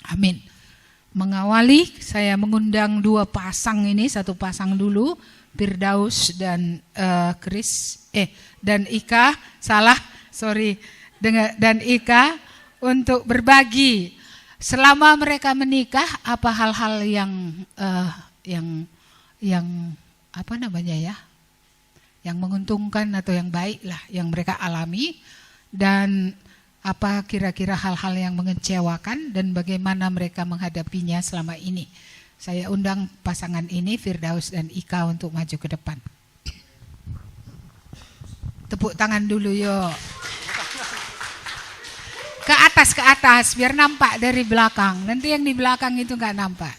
Amin. Mengawali saya mengundang dua pasang ini, satu pasang dulu, Firdaus dan dan Ika, dan Ika untuk berbagi selama mereka menikah apa hal-hal yang apa namanya ya, yang menguntungkan atau yang baik lah yang mereka alami, dan apa kira-kira hal-hal yang mengecewakan dan bagaimana mereka menghadapinya selama ini. Saya undang pasangan ini, Firdaus dan Ika, untuk maju ke depan. Tepuk tangan dulu yuk. Ke atas, biar nampak dari belakang. Nanti yang di belakang itu nggak nampak.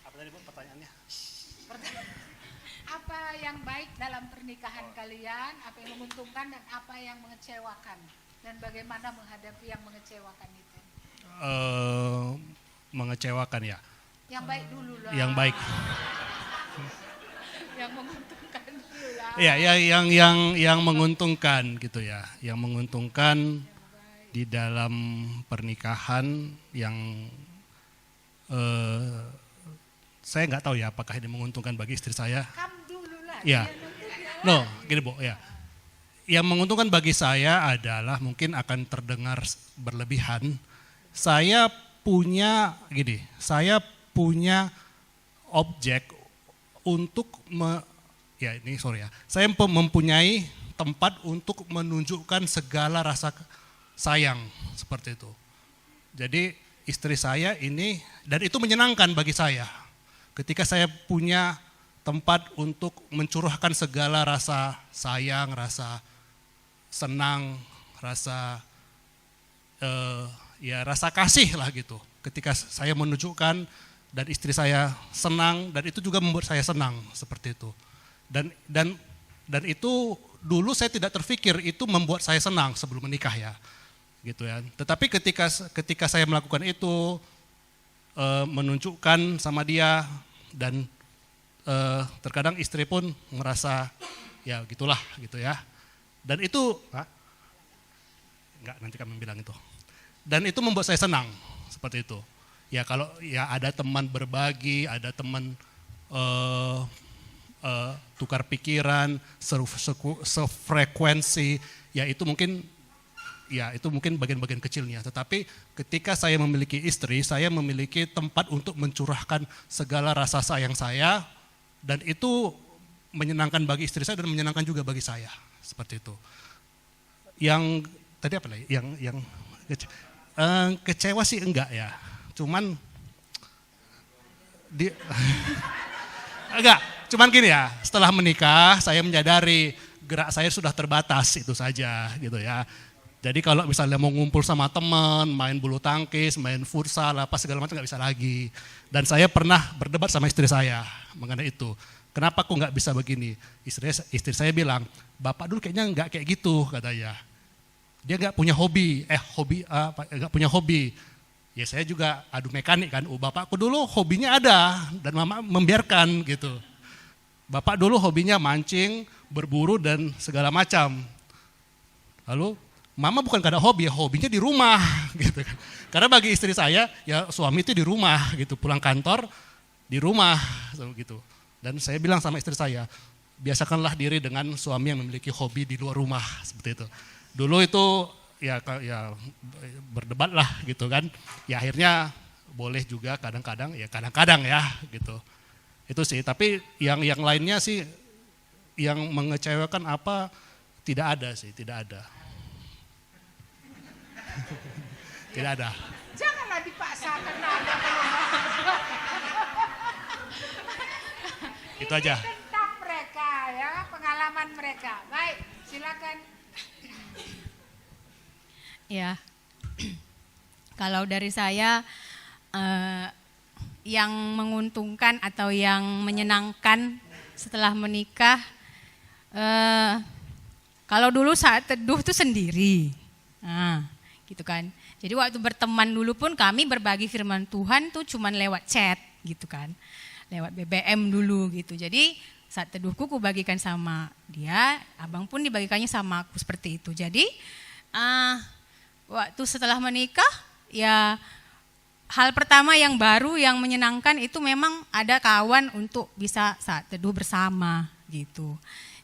Apa tadi Bu pertanyaannya? Apa yang baik dalam pernikahan kalian, apa yang menguntungkan dan apa yang mengecewakan, dan bagaimana menghadapi yang mengecewakan itu? Mengecewakan ya. Yang baik dulu lah. Yang baik. Yang menguntungkan dulu lah. Ya, yang menguntungkan gitu ya. Yang menguntungkan di dalam pernikahan yang saya nggak tahu ya apakah ini menguntungkan bagi istri saya. Kamu dulu lah. Ya. No, gini Bu, ya. Yang menguntungkan bagi saya adalah mungkin akan terdengar berlebihan. Saya punya objek untuk saya mempunyai tempat untuk menunjukkan segala rasa sayang seperti itu. Jadi istri saya ini, dan itu menyenangkan bagi saya. Ketika saya punya tempat untuk mencurahkan segala rasa sayang, rasa senang, rasa rasa kasih lah gitu. Ketika saya menunjukkan dan istri saya senang, dan itu juga membuat saya senang seperti itu. Dan itu dulu saya tidak terfikir itu membuat saya senang sebelum menikah ya, gitu ya. Tetapi ketika saya melakukan itu, menunjukkan sama dia, dan terkadang istri pun merasa ya gitulah gitu ya. Dan itu nanti kami bilang itu. Dan itu membuat saya senang seperti itu. Ya kalau ya ada teman berbagi, ada teman tukar pikiran, sefrekuensi, ya itu mungkin bagian-bagian kecilnya. Tetapi ketika saya memiliki istri, saya memiliki tempat untuk mencurahkan segala rasa sayang saya, dan itu menyenangkan bagi istri saya dan menyenangkan juga bagi saya, seperti itu. Yang tadi apa lagi? Yang kecewa sih enggak ya, cuman cuman gini ya, setelah menikah saya menyadari gerak saya sudah terbatas, itu saja gitu ya. Jadi kalau misalnya mau ngumpul sama teman, main bulu tangkis, main futsal, apa segala macam nggak bisa lagi. Dan saya pernah berdebat sama istri saya mengenai itu. Kenapa kok nggak bisa begini? Istri saya bilang, bapak dulu kayaknya nggak kayak gitu katanya. Dia nggak punya hobi, nggak punya hobi. Ya saya juga adu mekanik kan. Bapakku dulu hobinya ada dan mama membiarkan gitu. Bapak dulu hobinya mancing, berburu dan segala macam. Lalu mama bukan karena hobi, ya hobinya di rumah gitu kan. Karena bagi istri saya ya suami itu di rumah gitu, pulang kantor di rumah gitu. Dan saya bilang sama istri saya, biasakanlah diri dengan suami yang memiliki hobi di luar rumah seperti itu. Dulu itu ya berdebat lah gitu kan. Ya akhirnya boleh juga kadang-kadang ya gitu. Itu sih, tapi yang lainnya sih yang mengecewakan apa tidak ada sih, tidak ada. Tidak ada. Janganlah dipaksakan ada. Itu aja. Ini tentang mereka ya, pengalaman mereka. Baik, silakan. Ya, kalau dari saya yang menguntungkan atau yang menyenangkan setelah menikah, kalau dulu saat teduh tuh sendiri, gitu kan. Jadi waktu berteman dulu pun kami berbagi firman Tuhan tuh cuman lewat chat, gitu kan, lewat BBM dulu gitu. Jadi saat teduhku aku bagikan sama dia, abang pun dibagikannya sama aku seperti itu. Jadi Waktu setelah menikah, ya hal pertama yang baru yang menyenangkan itu memang ada kawan untuk bisa saat teduh bersama gitu.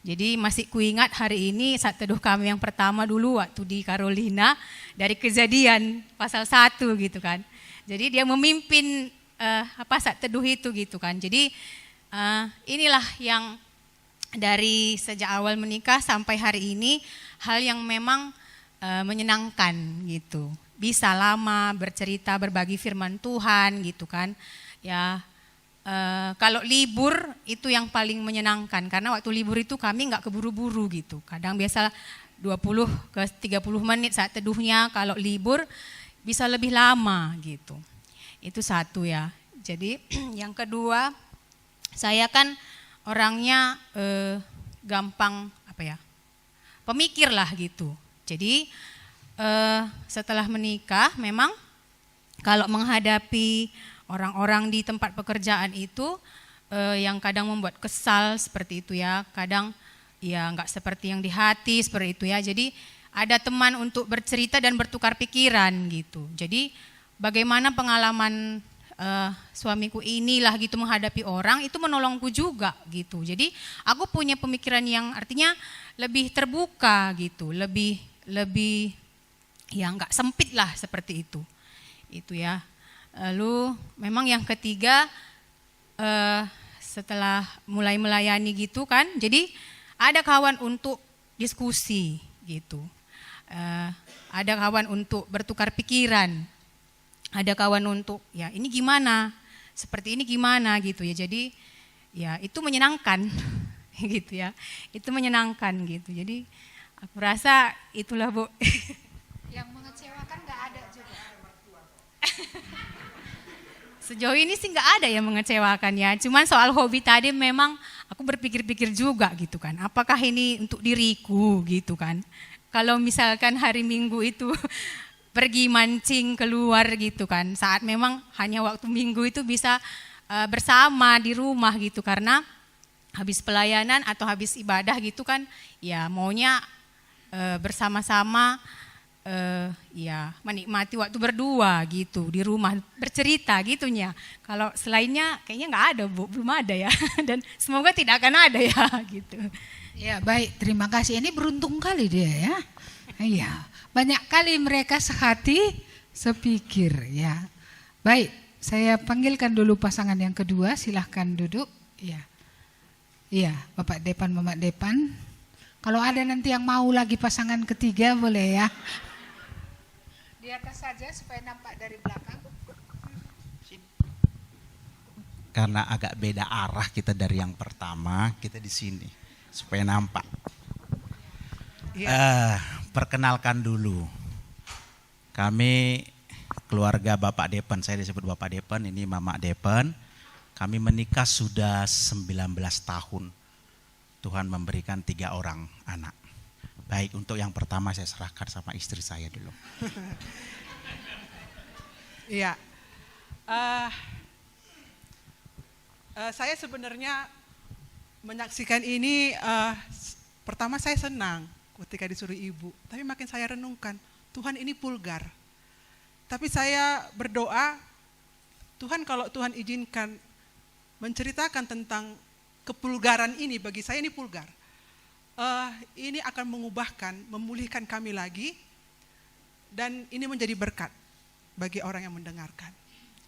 Jadi masih kuingat hari ini saat teduh kami yang pertama dulu waktu di Carolina dari Kejadian pasal 1 gitu kan. Jadi dia memimpin saat teduh itu gitu kan. Jadi inilah yang dari sejak awal menikah sampai hari ini hal yang memang menyenangkan gitu. Bisa lama bercerita, berbagi firman Tuhan gitu kan. Ya kalau libur itu yang paling menyenangkan karena waktu libur itu kami nggak keburu-buru gitu. Kadang biasa 20 ke 30 menit saat teduhnya, kalau libur bisa lebih lama gitu. Itu satu ya. Jadi yang kedua, saya kan orangnya gampang pemikir lah gitu. Jadi setelah menikah memang kalau menghadapi orang-orang di tempat pekerjaan itu yang kadang membuat kesal seperti itu ya, kadang ya nggak seperti yang di hati seperti itu ya. Jadi ada teman untuk bercerita dan bertukar pikiran gitu. Jadi bagaimana pengalaman suamiku inilah gitu menghadapi orang itu menolongku juga gitu. Jadi aku punya pemikiran yang artinya lebih terbuka gitu, lebih ya nggak sempit lah seperti itu ya. Lalu memang yang ketiga setelah mulai melayani gitu kan, jadi ada kawan untuk diskusi gitu, ada kawan untuk bertukar pikiran, ada kawan untuk ya ini gimana, seperti ini gimana gitu ya. Jadi ya itu menyenangkan gitu ya, itu menyenangkan gitu. Jadi aku rasa itulah Bu. Yang mengecewakan nggak ada juga. Sejauh ini sih nggak ada yang mengecewakan ya. Cuman soal hobi tadi memang aku berpikir-pikir juga gitu kan. Apakah ini untuk diriku gitu kan. Kalau misalkan hari Minggu itu pergi mancing keluar gitu kan. Saat memang hanya waktu Minggu itu bisa bersama di rumah gitu. Karena habis pelayanan atau habis ibadah gitu kan. Ya maunya bersama-sama. Ya menikmati waktu berdua gitu di rumah bercerita gitunya. Kalau selainnya kayaknya nggak ada Bu, belum ada ya. Dan semoga tidak akan ada ya gitu. Ya baik, terima kasih. Ini beruntung kali dia ya. Iya, banyak kali mereka sehati sepikir ya. Baik, saya panggilkan dulu pasangan yang kedua, silahkan duduk. Ya, iya Bapak Depan, Mama Depan. Kalau ada nanti yang mau lagi pasangan ketiga boleh ya. Di atas saja supaya nampak dari belakang. Karena agak beda arah kita dari yang pertama, kita di sini supaya nampak. Perkenalkan dulu, kami keluarga Bapak Depan, saya disebut Bapak Depan, ini Mama Depan. Kami menikah sudah 19 tahun. Tuhan memberikan 3 orang anak. Baik, untuk yang pertama saya serahkan sama istri saya dulu. Iya, saya sebenarnya menyaksikan ini, pertama saya senang ketika disuruh ibu, tapi makin saya renungkan, Tuhan ini vulgar. Tapi saya berdoa, Tuhan kalau Tuhan izinkan menceritakan tentang kepulgaran ini, bagi saya ini vulgar. Ini akan mengubahkan, memulihkan kami lagi, dan ini menjadi berkat bagi orang yang mendengarkan.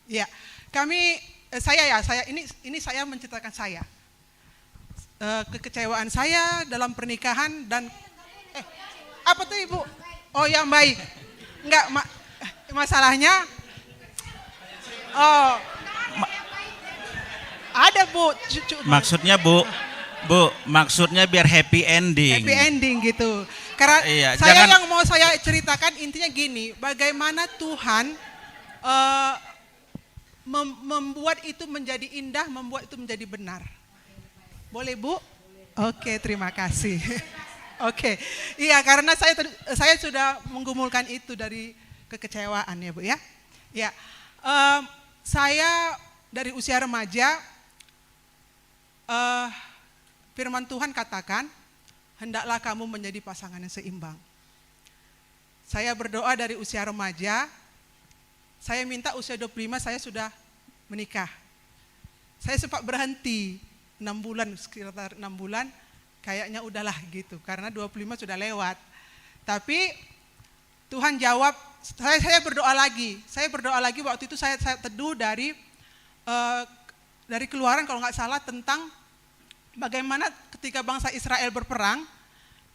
Ya, ini saya menceritakan saya, kekecewaan saya dalam pernikahan dan apa tuh Ibu? Oh yang baik, enggak masalahnya. Oh, ada Bu. Maksudnya Bu, maksudnya biar happy ending. Happy ending gitu. Karena iya, yang mau saya ceritakan intinya gini, bagaimana Tuhan membuat itu menjadi indah, membuat itu menjadi benar. Boleh Bu? Oke, terima kasih. Oke, iya karena saya sudah menggumulkan itu dari kekecewaan ya Bu ya. Ya, saya dari usia remaja, firman Tuhan katakan, hendaklah kamu menjadi pasangan yang seimbang. Saya berdoa dari usia remaja, saya minta usia 25 saya sudah menikah. Saya sempat berhenti 6 bulan, sekitar 6 bulan, kayaknya udahlah gitu, karena 25 sudah lewat. Tapi Tuhan jawab, saya berdoa lagi. Saya berdoa lagi waktu itu saya teduh dari Keluaran kalau nggak salah tentang bagaimana ketika bangsa Israel berperang,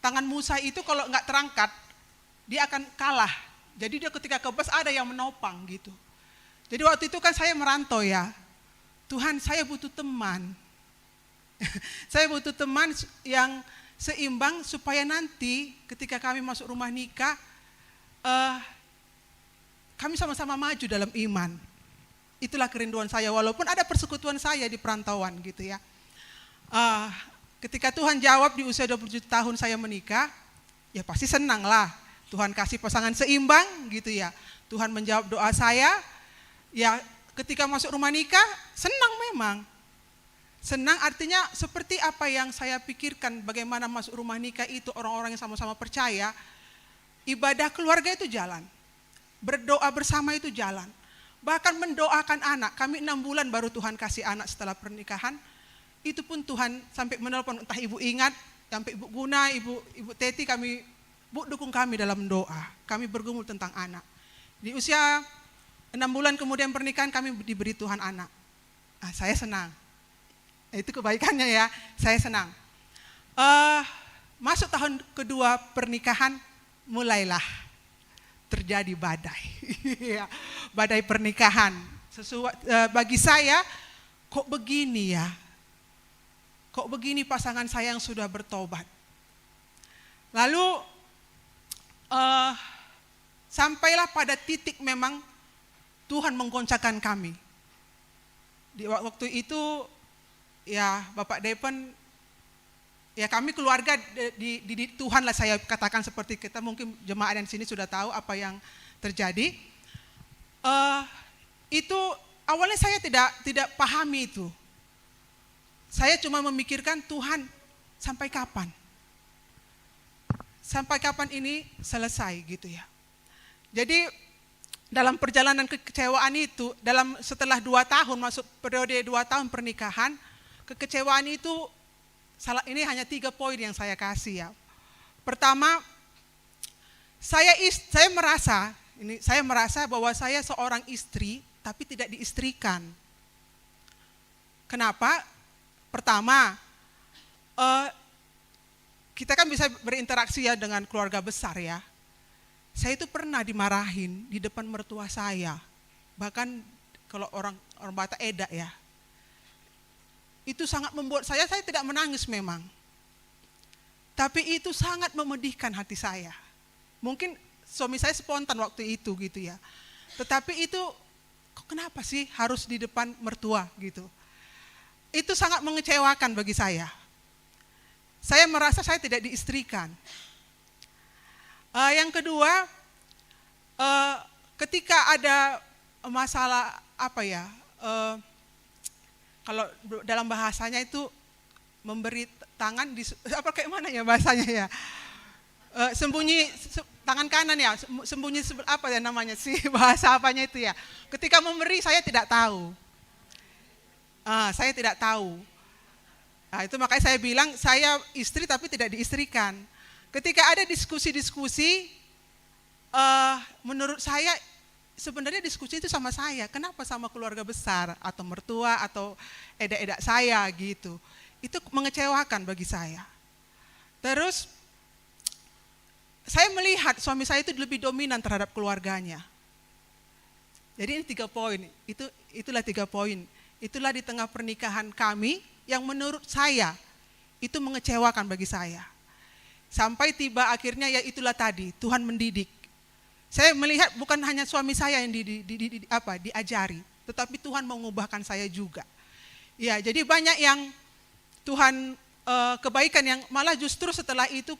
tangan Musa itu kalau nggak terangkat, dia akan kalah. Jadi dia ketika kebas ada yang menopang gitu. Jadi waktu itu kan saya merantau ya. Tuhan, saya butuh teman. Saya butuh teman yang seimbang supaya nanti ketika kami masuk rumah nikah, kami sama-sama maju dalam iman. Itulah kerinduan saya, walaupun ada persekutuan saya di perantauan gitu ya. Ketika Tuhan jawab di usia 27 tahun saya menikah, ya pasti senang lah. Tuhan kasih pasangan seimbang gitu ya. Tuhan menjawab doa saya. Ya ketika masuk rumah nikah senang memang. Senang artinya seperti apa yang saya pikirkan bagaimana masuk rumah nikah itu orang-orang yang sama-sama percaya. Ibadah keluarga itu jalan. Berdoa bersama itu jalan. Bahkan mendoakan anak. Kami 6 bulan baru Tuhan kasih anak setelah pernikahan. Itu pun Tuhan sampai menelpon, entah ibu ingat, sampai ibu Guna, ibu Teti Bu dukung kami dalam doa. Kami bergumul tentang anak. Di usia 6 bulan kemudian pernikahan kami diberi Tuhan anak. Saya senang. Itu kebaikannya ya, saya senang. Masuk tahun kedua pernikahan, mulailah terjadi badai. Badai pernikahan. Bagi saya, kok begini ya? Kok begini pasangan saya yang sudah bertobat? Lalu sampailah pada titik memang Tuhan menggoncangkan kami. Di waktu itu ya Bapak Depen, ya kami keluarga di Tuhan lah saya katakan seperti kita, mungkin jemaat yang sini sudah tahu apa yang terjadi. Itu awalnya saya tidak pahami itu. Saya cuma memikirkan Tuhan sampai kapan? Sampai kapan ini selesai gitu ya. Jadi dalam perjalanan kekecewaan itu, setelah 2 tahun, masuk periode 2 tahun pernikahan, kekecewaan itu, ini hanya 3 poin yang saya kasih ya. Pertama, saya merasa bahwa saya seorang istri, tapi tidak diistrikan. Kenapa? Pertama, kita kan bisa berinteraksi ya dengan keluarga besar ya. Saya itu pernah dimarahin di depan mertua saya. Bahkan kalau orang Batak Eda ya. Itu sangat membuat saya tidak menangis memang. Tapi itu sangat memedihkan hati saya. Mungkin suami saya spontan waktu itu gitu ya. Tetapi itu kok kenapa sih harus di depan mertua gitu. Itu sangat mengecewakan bagi saya. Saya merasa saya tidak diistrikan. Yang kedua, ketika ada masalah kalau dalam bahasanya itu memberi tangan kayak mana ya bahasanya ya, sembunyi tangan kanan ya, sembunyi apa ya namanya sih bahasa apanya itu ya. Ketika memberi saya tidak tahu. Saya tidak tahu. Itu makanya saya bilang saya istri tapi tidak diistrikan. Ketika ada diskusi-diskusi, menurut saya sebenarnya diskusi itu sama saya. Kenapa sama keluarga besar atau mertua atau eda-eda saya gitu. Itu mengecewakan bagi saya. Terus saya melihat suami saya itu lebih dominan terhadap keluarganya. Jadi ini 3 poin. Itulah 3 poin. Itulah di tengah pernikahan kami yang menurut saya itu mengecewakan bagi saya. Sampai tiba akhirnya ya itulah tadi, Tuhan mendidik. Saya melihat bukan hanya suami saya yang diajari, tetapi Tuhan mengubahkan saya juga. Ya, jadi banyak yang Tuhan kebaikan yang malah justru setelah itu,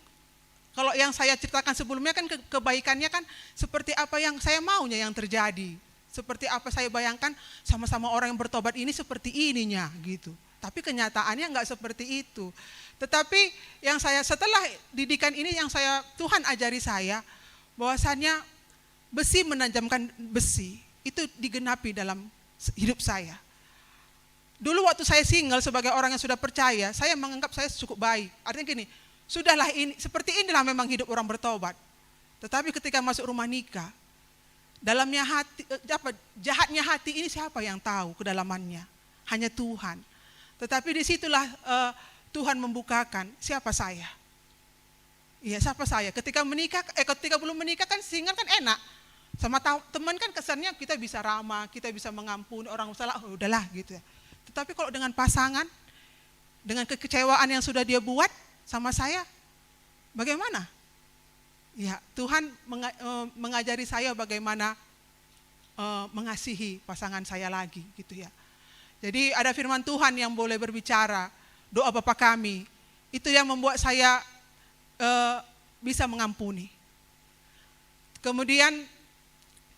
kalau yang saya ceritakan sebelumnya kan kebaikannya kan seperti apa yang saya maunya yang terjadi. Seperti apa saya bayangkan sama-sama orang yang bertobat ini seperti ininya gitu. Tapi kenyataannya enggak seperti itu. Tetapi yang saya setelah didikan ini yang Tuhan ajari saya bahwasannya besi menajamkan besi itu digenapi dalam hidup saya. Dulu waktu saya single sebagai orang yang sudah percaya, saya menganggap saya cukup baik. Artinya gini, sudahlah ini, seperti inilah memang hidup orang bertobat. Tetapi ketika masuk rumah nikah, dalamnya hati, jahatnya hati ini siapa yang tahu kedalamannya? Hanya Tuhan. Tetapi disitulah Tuhan membukakan siapa saya. Iya, siapa saya? Ketika menikah, ketika belum menikah kan single kan enak. Sama teman kan kesannya kita bisa ramah, kita bisa mengampuni orang salah, oh, udahlah gitu ya. Tetapi kalau dengan pasangan, dengan kekecewaan yang sudah dia buat sama saya, bagaimana? Ya, Tuhan mengajari saya bagaimana mengasihi pasangan saya lagi gitu ya. Jadi ada firman Tuhan yang boleh berbicara, doa Bapa kami, itu yang membuat saya bisa mengampuni. Kemudian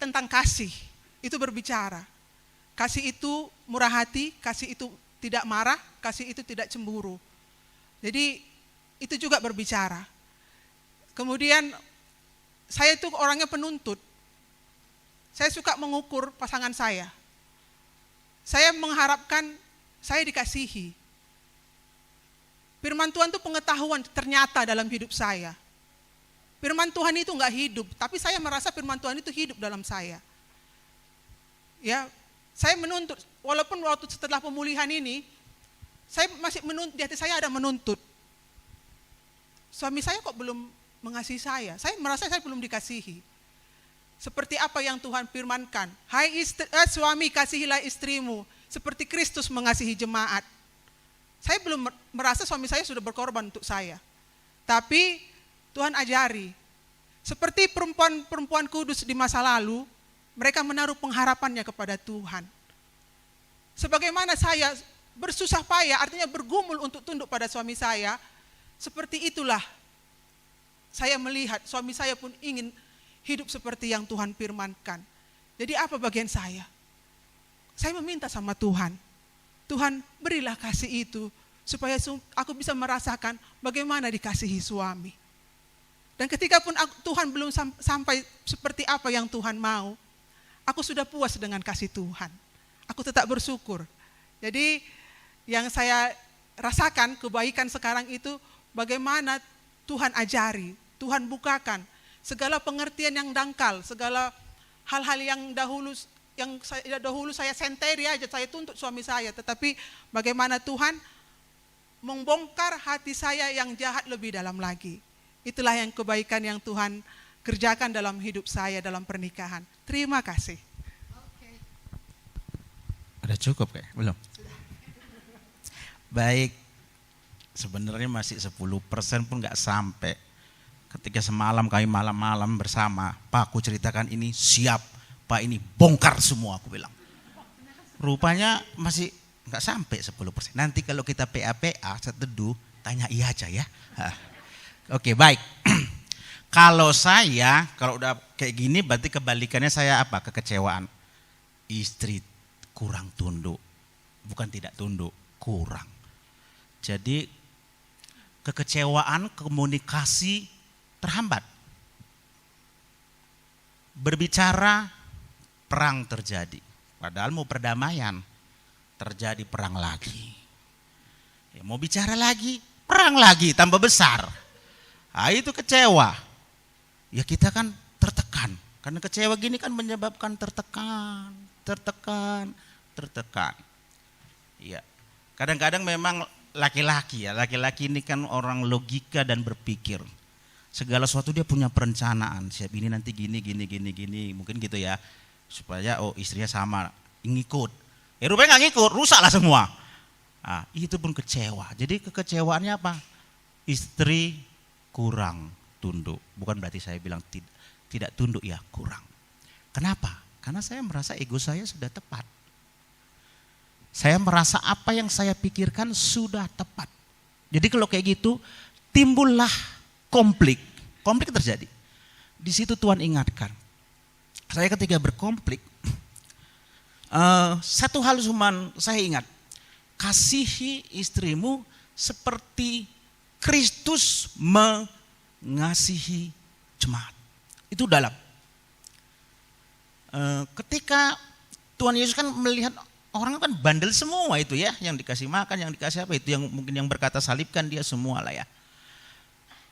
tentang kasih, itu berbicara. Kasih itu murah hati, kasih itu tidak marah, kasih itu tidak cemburu. Jadi itu juga berbicara. Kemudian saya itu orangnya penuntut. Saya suka mengukur pasangan saya. Saya mengharapkan saya dikasihi. Firman Tuhan itu pengetahuan ternyata dalam hidup saya. Firman Tuhan itu enggak hidup, tapi saya merasa firman Tuhan itu hidup dalam saya. Ya, saya menuntut, walaupun waktu setelah pemulihan ini, saya masih menuntut, di hati saya ada menuntut. Suami saya kok belum mengasihi saya merasa saya belum dikasihi. Seperti apa yang Tuhan firmankan, hai suami kasihilah istrimu, seperti Kristus mengasihi jemaat. Saya belum merasa suami saya sudah berkorban untuk saya. Tapi Tuhan ajari, seperti perempuan-perempuan kudus di masa lalu, mereka menaruh pengharapannya kepada Tuhan. Sebagaimana saya bersusah payah, artinya bergumul untuk tunduk pada suami saya, seperti itulah saya melihat suami saya pun ingin hidup seperti yang Tuhan firmankan. Jadi apa bagian saya? Saya meminta sama Tuhan, Tuhan berilah kasih itu, supaya aku bisa merasakan bagaimana dikasihi suami. Dan ketika pun Tuhan belum sampai seperti apa yang Tuhan mau, aku sudah puas dengan kasih Tuhan. Aku tetap bersyukur. Jadi yang saya rasakan kebaikan sekarang itu bagaimana Tuhan ajari, Tuhan bukakan segala pengertian yang dangkal, segala hal-hal yang dahulu saya senteri aja, saya tuntut suami saya, tetapi bagaimana Tuhan membongkar hati saya yang jahat lebih dalam lagi. Itulah yang kebaikan yang Tuhan kerjakan dalam hidup saya dalam pernikahan. Terima kasih. Ada cukup kayak? Belum? Baik, sebenarnya masih 10% pun nggak sampai. Ketika semalam kami malam-malam bersama, Pak aku ceritakan ini, siap Pak ini bongkar semua aku bilang. Rupanya masih nggak sampai 10%. Nanti kalau kita PA-PA, seteduh, tanya iya aja ya. Oke, baik. Kalau udah kayak gini berarti kebalikannya saya apa? Kekecewaan. Istri kurang tunduk. Bukan tidak tunduk, kurang. Jadi kekecewaan, komunikasi terhambat. Berbicara, perang terjadi. Padahal mau perdamaian, terjadi perang lagi. Ya, mau bicara lagi, perang lagi, tambah besar. Nah, itu kecewa. Ya kita kan tertekan. Karena kecewa gini kan menyebabkan tertekan. Ya, kadang-kadang memang laki-laki ini kan orang logika dan berpikir. Segala sesuatu dia punya perencanaan. Siap ini nanti gini, mungkin gitu ya. Supaya istrinya sama, ngikut. Rupanya gak ngikut, rusaklah semua. Nah, itu pun kecewa. Jadi kekecewaannya apa? Istri kurang tunduk. Bukan berarti saya bilang tidak tunduk, ya kurang. Kenapa? Karena saya merasa ego saya sudah tepat. Saya merasa apa yang saya pikirkan sudah tepat. Jadi kalau kayak gitu, timbullah konflik. Konflik terjadi. Di situ Tuhan ingatkan. Saya ketika berkonflik, satu hal cuma saya ingat. Kasihi istrimu seperti Kristus mengasihi jemaat. Itu dalam. Ketika Tuhan Yesus kan melihat orang kan bandel semua itu ya, yang dikasih makan, yang dikasih apa itu, yang mungkin yang berkata salibkan dia semua lah ya.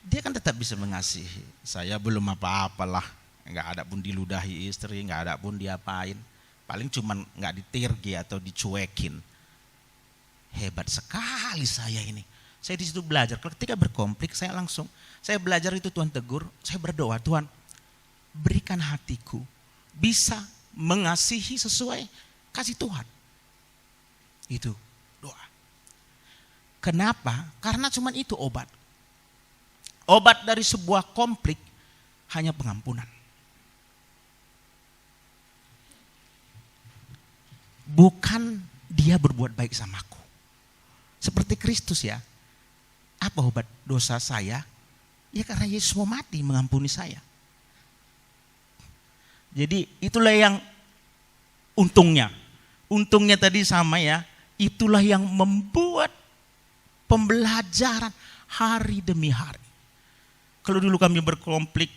Dia kan tetap bisa mengasihi. Saya belum apa-apalah, nggak ada pun diludahi istri, nggak ada pun diapain. Paling cuman nggak ditirgi atau dicuekin. Hebat sekali saya ini. Saya di situ belajar. Ketika berkonflik saya belajar itu Tuhan tegur, saya berdoa, Tuhan berikan hatiku bisa mengasihi sesuai kasih Tuhan. Itu doa. Kenapa? Karena cuman itu obat. Obat dari sebuah konflik hanya pengampunan. Bukan dia berbuat baik samaku. Seperti Kristus ya. Apa obat dosa saya? Ya karena Yesus mau mati mengampuni saya. Jadi itulah yang untungnya. Untungnya tadi sama ya. Itulah yang membuat pembelajaran hari demi hari. Kalau dulu kami berkonflik,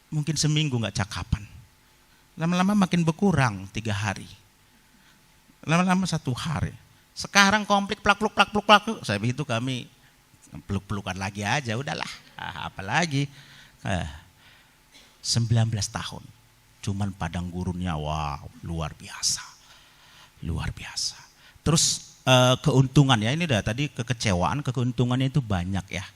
mungkin seminggu nggak cakapan. Lama-lama makin berkurang 3 hari. Lama-lama 1 hari. Sekarang konflik plak-pluk. Saya begitu kami peluk-pelukan lagi aja, udahlah. Apalagi 19 tahun. Cuman padang gurunnya, wow, luar biasa. Luar biasa. Terus keuntungan ya, ini dah tadi kekecewaan, keuntungannya itu banyak ya.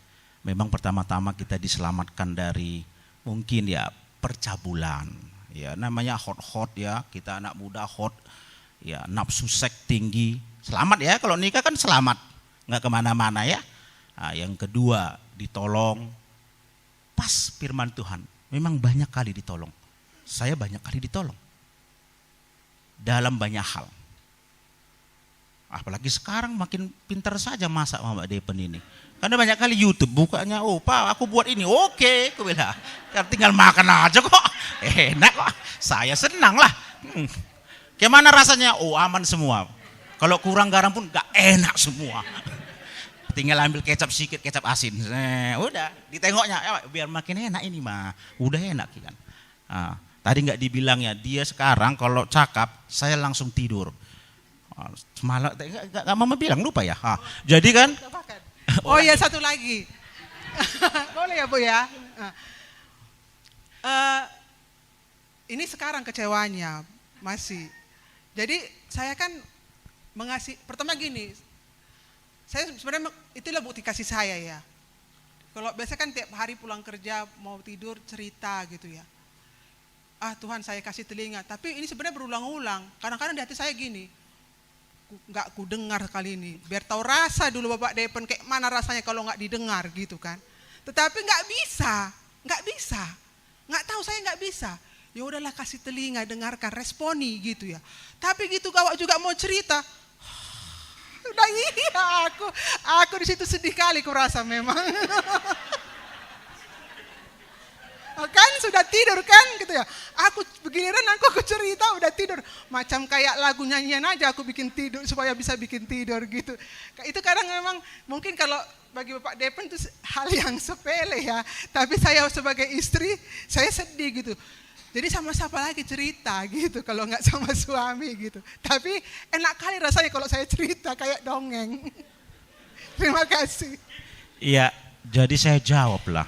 Memang pertama-tama kita diselamatkan dari mungkin ya percabulan. Ya namanya hot ya, kita anak muda hot. Ya nafsu seks tinggi. Selamat ya, kalau nikah kan selamat. Nggak kemana-mana ya. Nah, yang kedua ditolong. Pas firman Tuhan, memang banyak kali ditolong. Saya banyak kali ditolong. Dalam banyak hal. Apalagi sekarang makin pintar saja masak Mbak Depen ini. Karena banyak kali YouTube bukanya, oh Pak aku buat ini, oke, aku bilang. Tinggal makan aja kok, enak kok, saya senang lah. Gimana rasanya? Oh aman semua. Kalau kurang garam pun gak enak semua. Tinggal ambil kecap sedikit, kecap asin. Udah, ditengoknya, ya, biar makin enak ini mah. Udah enak kan. Nah, tadi gak dibilangnya, dia sekarang kalau cakap, saya langsung tidur. Semalam, gak mama bilang, lupa ya. Jadi kan. Oh iya satu lagi. Boleh ya Bu ya. Ini sekarang kecewanya masih. Jadi saya kan mengasihi, pertama gini, saya sebenarnya itulah bukti kasih saya ya. Kalau biasa kan tiap hari pulang kerja mau tidur cerita gitu ya. Tuhan saya kasih telinga, tapi ini sebenarnya berulang-ulang. Kadang-kadang di hati saya gini, nggak ku dengar kali ini, biar tahu rasa dulu Bapak Depen kayak mana rasanya kalau nggak didengar gitu kan. Tetapi nggak bisa, nggak tahu saya nggak bisa. Ya udahlah kasih telinga, dengarkan, responi gitu ya. Tapi gitu kalau juga mau cerita, udah iya aku di situ sedih kali ku rasa memang. Kan sudah tidur kan gitu ya. Aku begiliran aku cerita udah tidur. Macam kayak lagu nyanyian aja aku bikin tidur supaya bisa bikin tidur gitu. Itu kadang memang mungkin kalau bagi Bapak Depen itu hal yang sepele ya. Tapi saya sebagai istri saya sedih gitu. Jadi sama siapa lagi cerita gitu kalau nggak sama suami gitu. Tapi enak kali rasanya kalau saya cerita kayak dongeng. Terima kasih. Iya, jadi saya jawablah.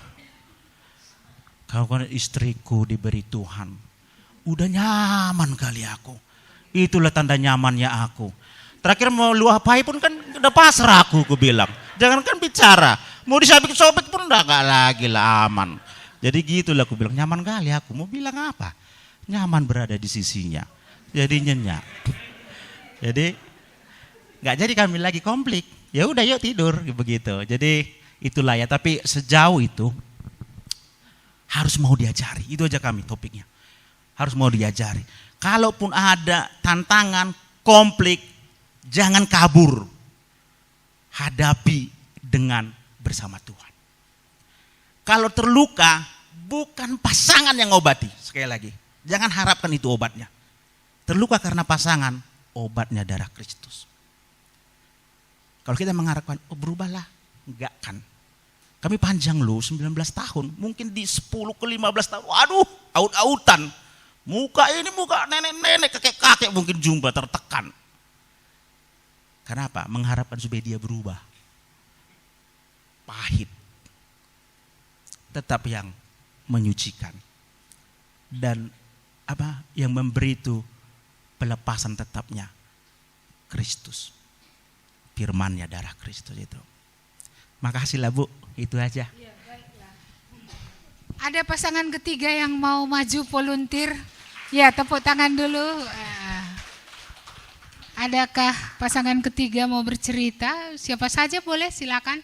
Kau kan istriku diberi Tuhan. Udah nyaman kali aku. Itulah tanda nyamannya aku. Terakhir mau lu apain pun kan udah pasrah aku bilang. Jangan kan bicara. Mau disobek-sobek pun udah gak lagi lah aman. Jadi gitulah aku bilang nyaman kali aku. Mau bilang apa? Nyaman berada di sisinya. Jadi nyenyak. Jadi gak jadi kami lagi konflik. Ya udah yuk tidur begitu. Jadi itulah ya. Tapi sejauh itu harus mau diajari, itu aja kami topiknya. Harus mau diajari. Kalaupun ada tantangan, konflik, jangan kabur. Hadapi dengan bersama Tuhan. Kalau terluka, bukan pasangan yang obati. Sekali lagi, jangan harapkan itu obatnya. Terluka karena pasangan, obatnya darah Kristus. Kalau kita mengharapkan, oh berubahlah, enggak kan. Kami panjang loh, 19 tahun. Mungkin di 10 ke 15 tahun, waduh, aut-autan. Muka ini muka nenek-nenek, kakek-kakek mungkin jumpa tertekan. Kenapa? Mengharapkan supaya dia berubah. Pahit. Tetap yang menyucikan. Dan apa yang memberi itu pelepasan tetapnya Kristus. Firman-Nya, darah Kristus itu. Makasihlah Bu, itu aja. Ada pasangan ketiga yang mau maju volunteer? Ya, tepuk tangan dulu. Adakah pasangan ketiga mau bercerita? Siapa saja boleh, silakan.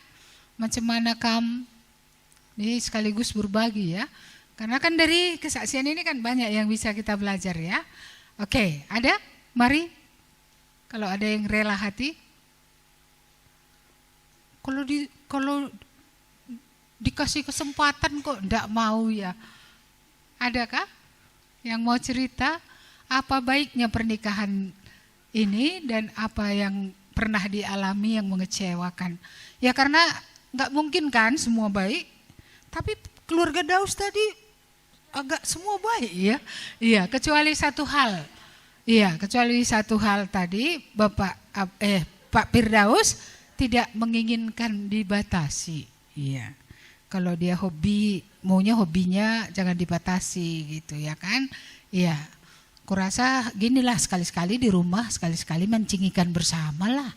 Macam mana kamu? Ini sekaligus berbagi ya. Karena kan dari kesaksian ini kan banyak yang bisa kita belajar ya. Oke, ada? Mari. Kalau ada yang rela hati. Kalau dikasih kesempatan kok enggak mau ya. Adakah yang mau cerita apa baiknya pernikahan ini dan apa yang pernah dialami yang mengecewakan? Ya karena enggak mungkin kan semua baik. Tapi keluarga Daus tadi agak semua baik ya. Iya, kecuali satu hal. Iya, kecuali satu hal tadi Pak Firdaus tidak menginginkan dibatasi. Iya. Kalau dia maunya hobinya jangan dibatasi gitu ya kan. Iya. Kurasa ginilah, sekali-sekali di rumah, sekali-sekali mancing ikan bersama lah.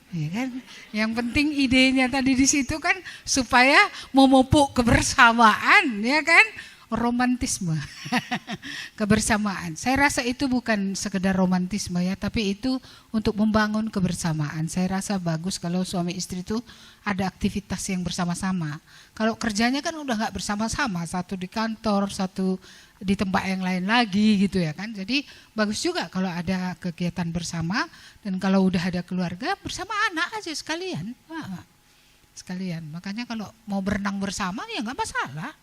Ya kan? Yang penting idenya tadi di situ kan supaya memupuk kebersamaan, ya kan? Romantisme. Kebersamaan. Saya rasa itu bukan sekedar romantisme ya, tapi itu untuk membangun kebersamaan. Saya rasa bagus kalau suami istri itu ada aktivitas yang bersama-sama. Kalau kerjanya kan udah nggak bersama-sama, satu di kantor, satu di tempat yang lain lagi gitu ya kan. Jadi bagus juga kalau ada kegiatan bersama, dan kalau udah ada keluarga bersama anak aja sekalian. Sekalian. Makanya kalau mau berenang bersama ya nggak masalah.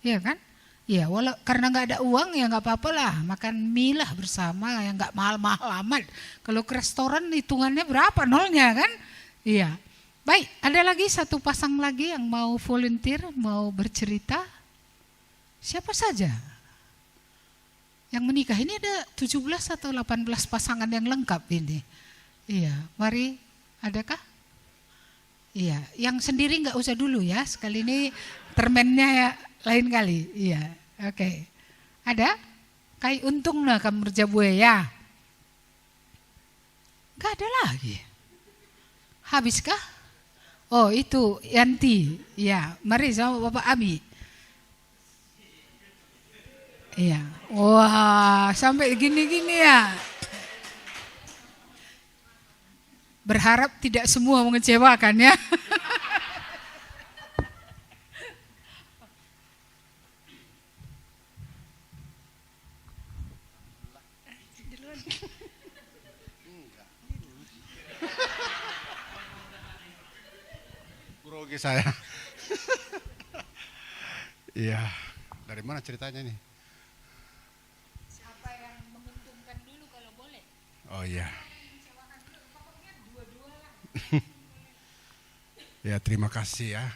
Ya kan? Ya, karena nggak ada uang ya nggak apa-apa lah, makan mie lah bersama yang nggak mahal-mahal amat. Kalau ke restoran hitungannya berapa nolnya kan? Iya. Baik, ada lagi satu pasang lagi yang mau volunteer, mau bercerita. Siapa saja? Yang menikah ini ada 17 atau 18 pasangan yang lengkap ini. Iya, mari, adakah? Iya, yang sendiri nggak usah dulu ya, sekali ini termennya ya. Lain kali, iya, oke. Ada? Kai untung lah kamu berjabue ya. Gak ada lagi. Habiskah? Oh itu Yanti, ya. Mari sama Bapak Abi. Iya. Wah, sampai gini-gini ya. Berharap tidak semua mengecewakan ya. Grogi saya. Iya, dari mana ceritanya nih? Siapa yang menguntungkan dulu kalau boleh? Oh iya. Ya terima kasih ya.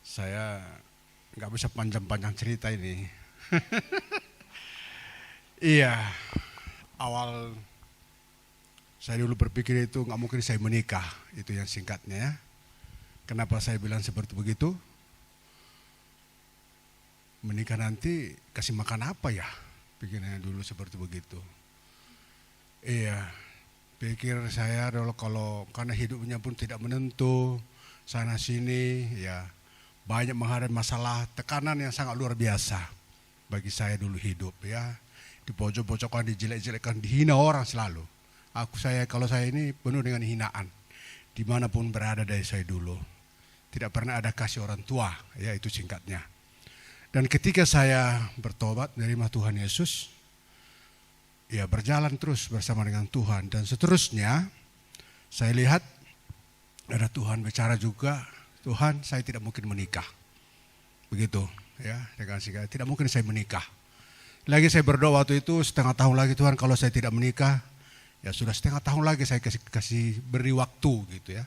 Saya nggak bisa panjang-panjang cerita ini. Iya, awal saya dulu berpikir itu nggak mungkin saya menikah, itu yang singkatnya ya. Kenapa saya bilang seperti begitu? Menikah nanti kasih makan apa ya? Pikirannya dulu seperti begitu. Iya, pikir saya dulu kalau karena hidupnya pun tidak menentu, sana sini, ya banyak menghadapi masalah, tekanan yang sangat luar biasa bagi saya dulu hidup ya. Dipojok-pojokkan, dijelek-jelekkan, dihina orang selalu. Kalau saya ini penuh dengan hinaan dimanapun berada dari saya dulu. Tidak pernah ada kasih orang tua, ya itu singkatnya. Dan ketika saya bertobat menerima Tuhan Yesus, ya berjalan terus bersama dengan Tuhan. Dan seterusnya saya lihat ada Tuhan bicara juga, Tuhan saya tidak mungkin menikah. Begitu ya, dengan singkat, tidak mungkin saya menikah. Lagi saya berdoa waktu itu setengah tahun lagi, Tuhan kalau saya tidak menikah, ya sudah setengah tahun lagi saya kasih beri waktu gitu ya.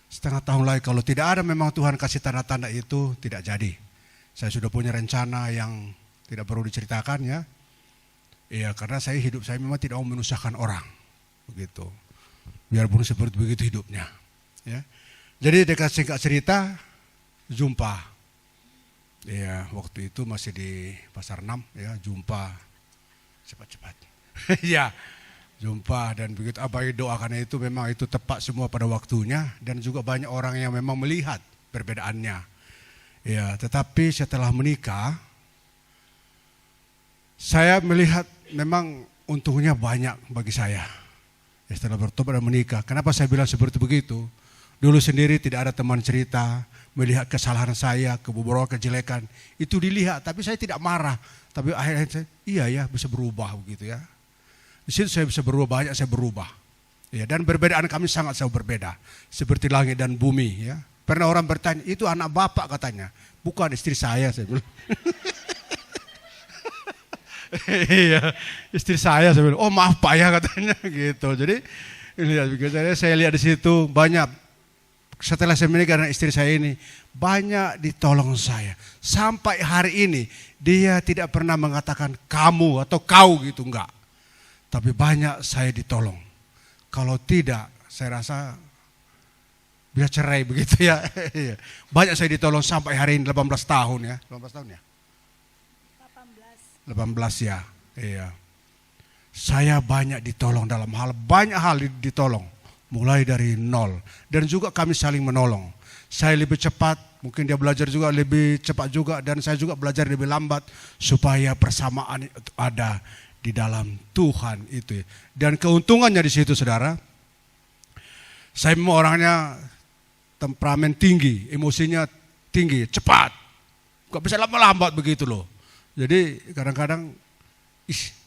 setengah tahun lagi. Kalau tidak ada memang Tuhan kasih tanda-tanda itu, tidak jadi. Saya sudah punya rencana yang tidak perlu diceritakan ya. Iya, karena hidup saya memang tidak mau menyusahkan orang. Begitu. Biarpun seperti begitu hidupnya. Ya. Jadi dekat singkat cerita, jumpa. Iya, waktu itu masih di Pasar 6 ya, jumpa. Cepat-cepat. Ya, jumpa dan begitu apa yang doakan itu memang itu tepat semua pada waktunya dan juga banyak orang yang memang melihat perbedaannya. Ya, tetapi setelah menikah saya melihat memang untungnya banyak bagi saya. Ya, setelah bertobat dan menikah. Kenapa saya bilang seperti begitu? Dulu sendiri tidak ada teman cerita, melihat kesalahan saya, kebobrokan, kejelekan. Itu dilihat, tapi saya tidak marah. Tapi akhirnya saya, iya ya bisa berubah begitu ya. Di situ saya bisa berubah, banyak saya berubah. Ya, dan perbedaan kami sangat jauh berbeda. Seperti langit dan bumi ya. Pernah orang bertanya, itu anak bapak katanya. Bukan, istri saya bilang. Iya, istri saya bilang, oh maaf Pak ya katanya gitu. Jadi saya lihat di situ banyak. Setelah saya menikah dengan istri saya ini, banyak ditolong saya. Sampai hari ini dia tidak pernah mengatakan kamu atau kau gitu, enggak. Tapi banyak saya ditolong. Kalau tidak, saya rasa bisa cerai begitu ya. Banyak saya ditolong sampai hari ini 18 tahun ya. 18 tahun ya? 18 ya. Iya. Saya banyak ditolong dalam banyak hal ditolong. Mulai dari nol. Dan juga kami saling menolong. Saya lebih cepat, mungkin dia belajar juga lebih cepat juga. Dan saya juga belajar lebih lambat. Supaya persamaan itu ada di dalam Tuhan itu. Dan keuntungannya di situ saudara. Saya memang orangnya temperamen tinggi, emosinya tinggi, cepat. Gak bisa lama-lambat begitu loh. Jadi kadang-kadang,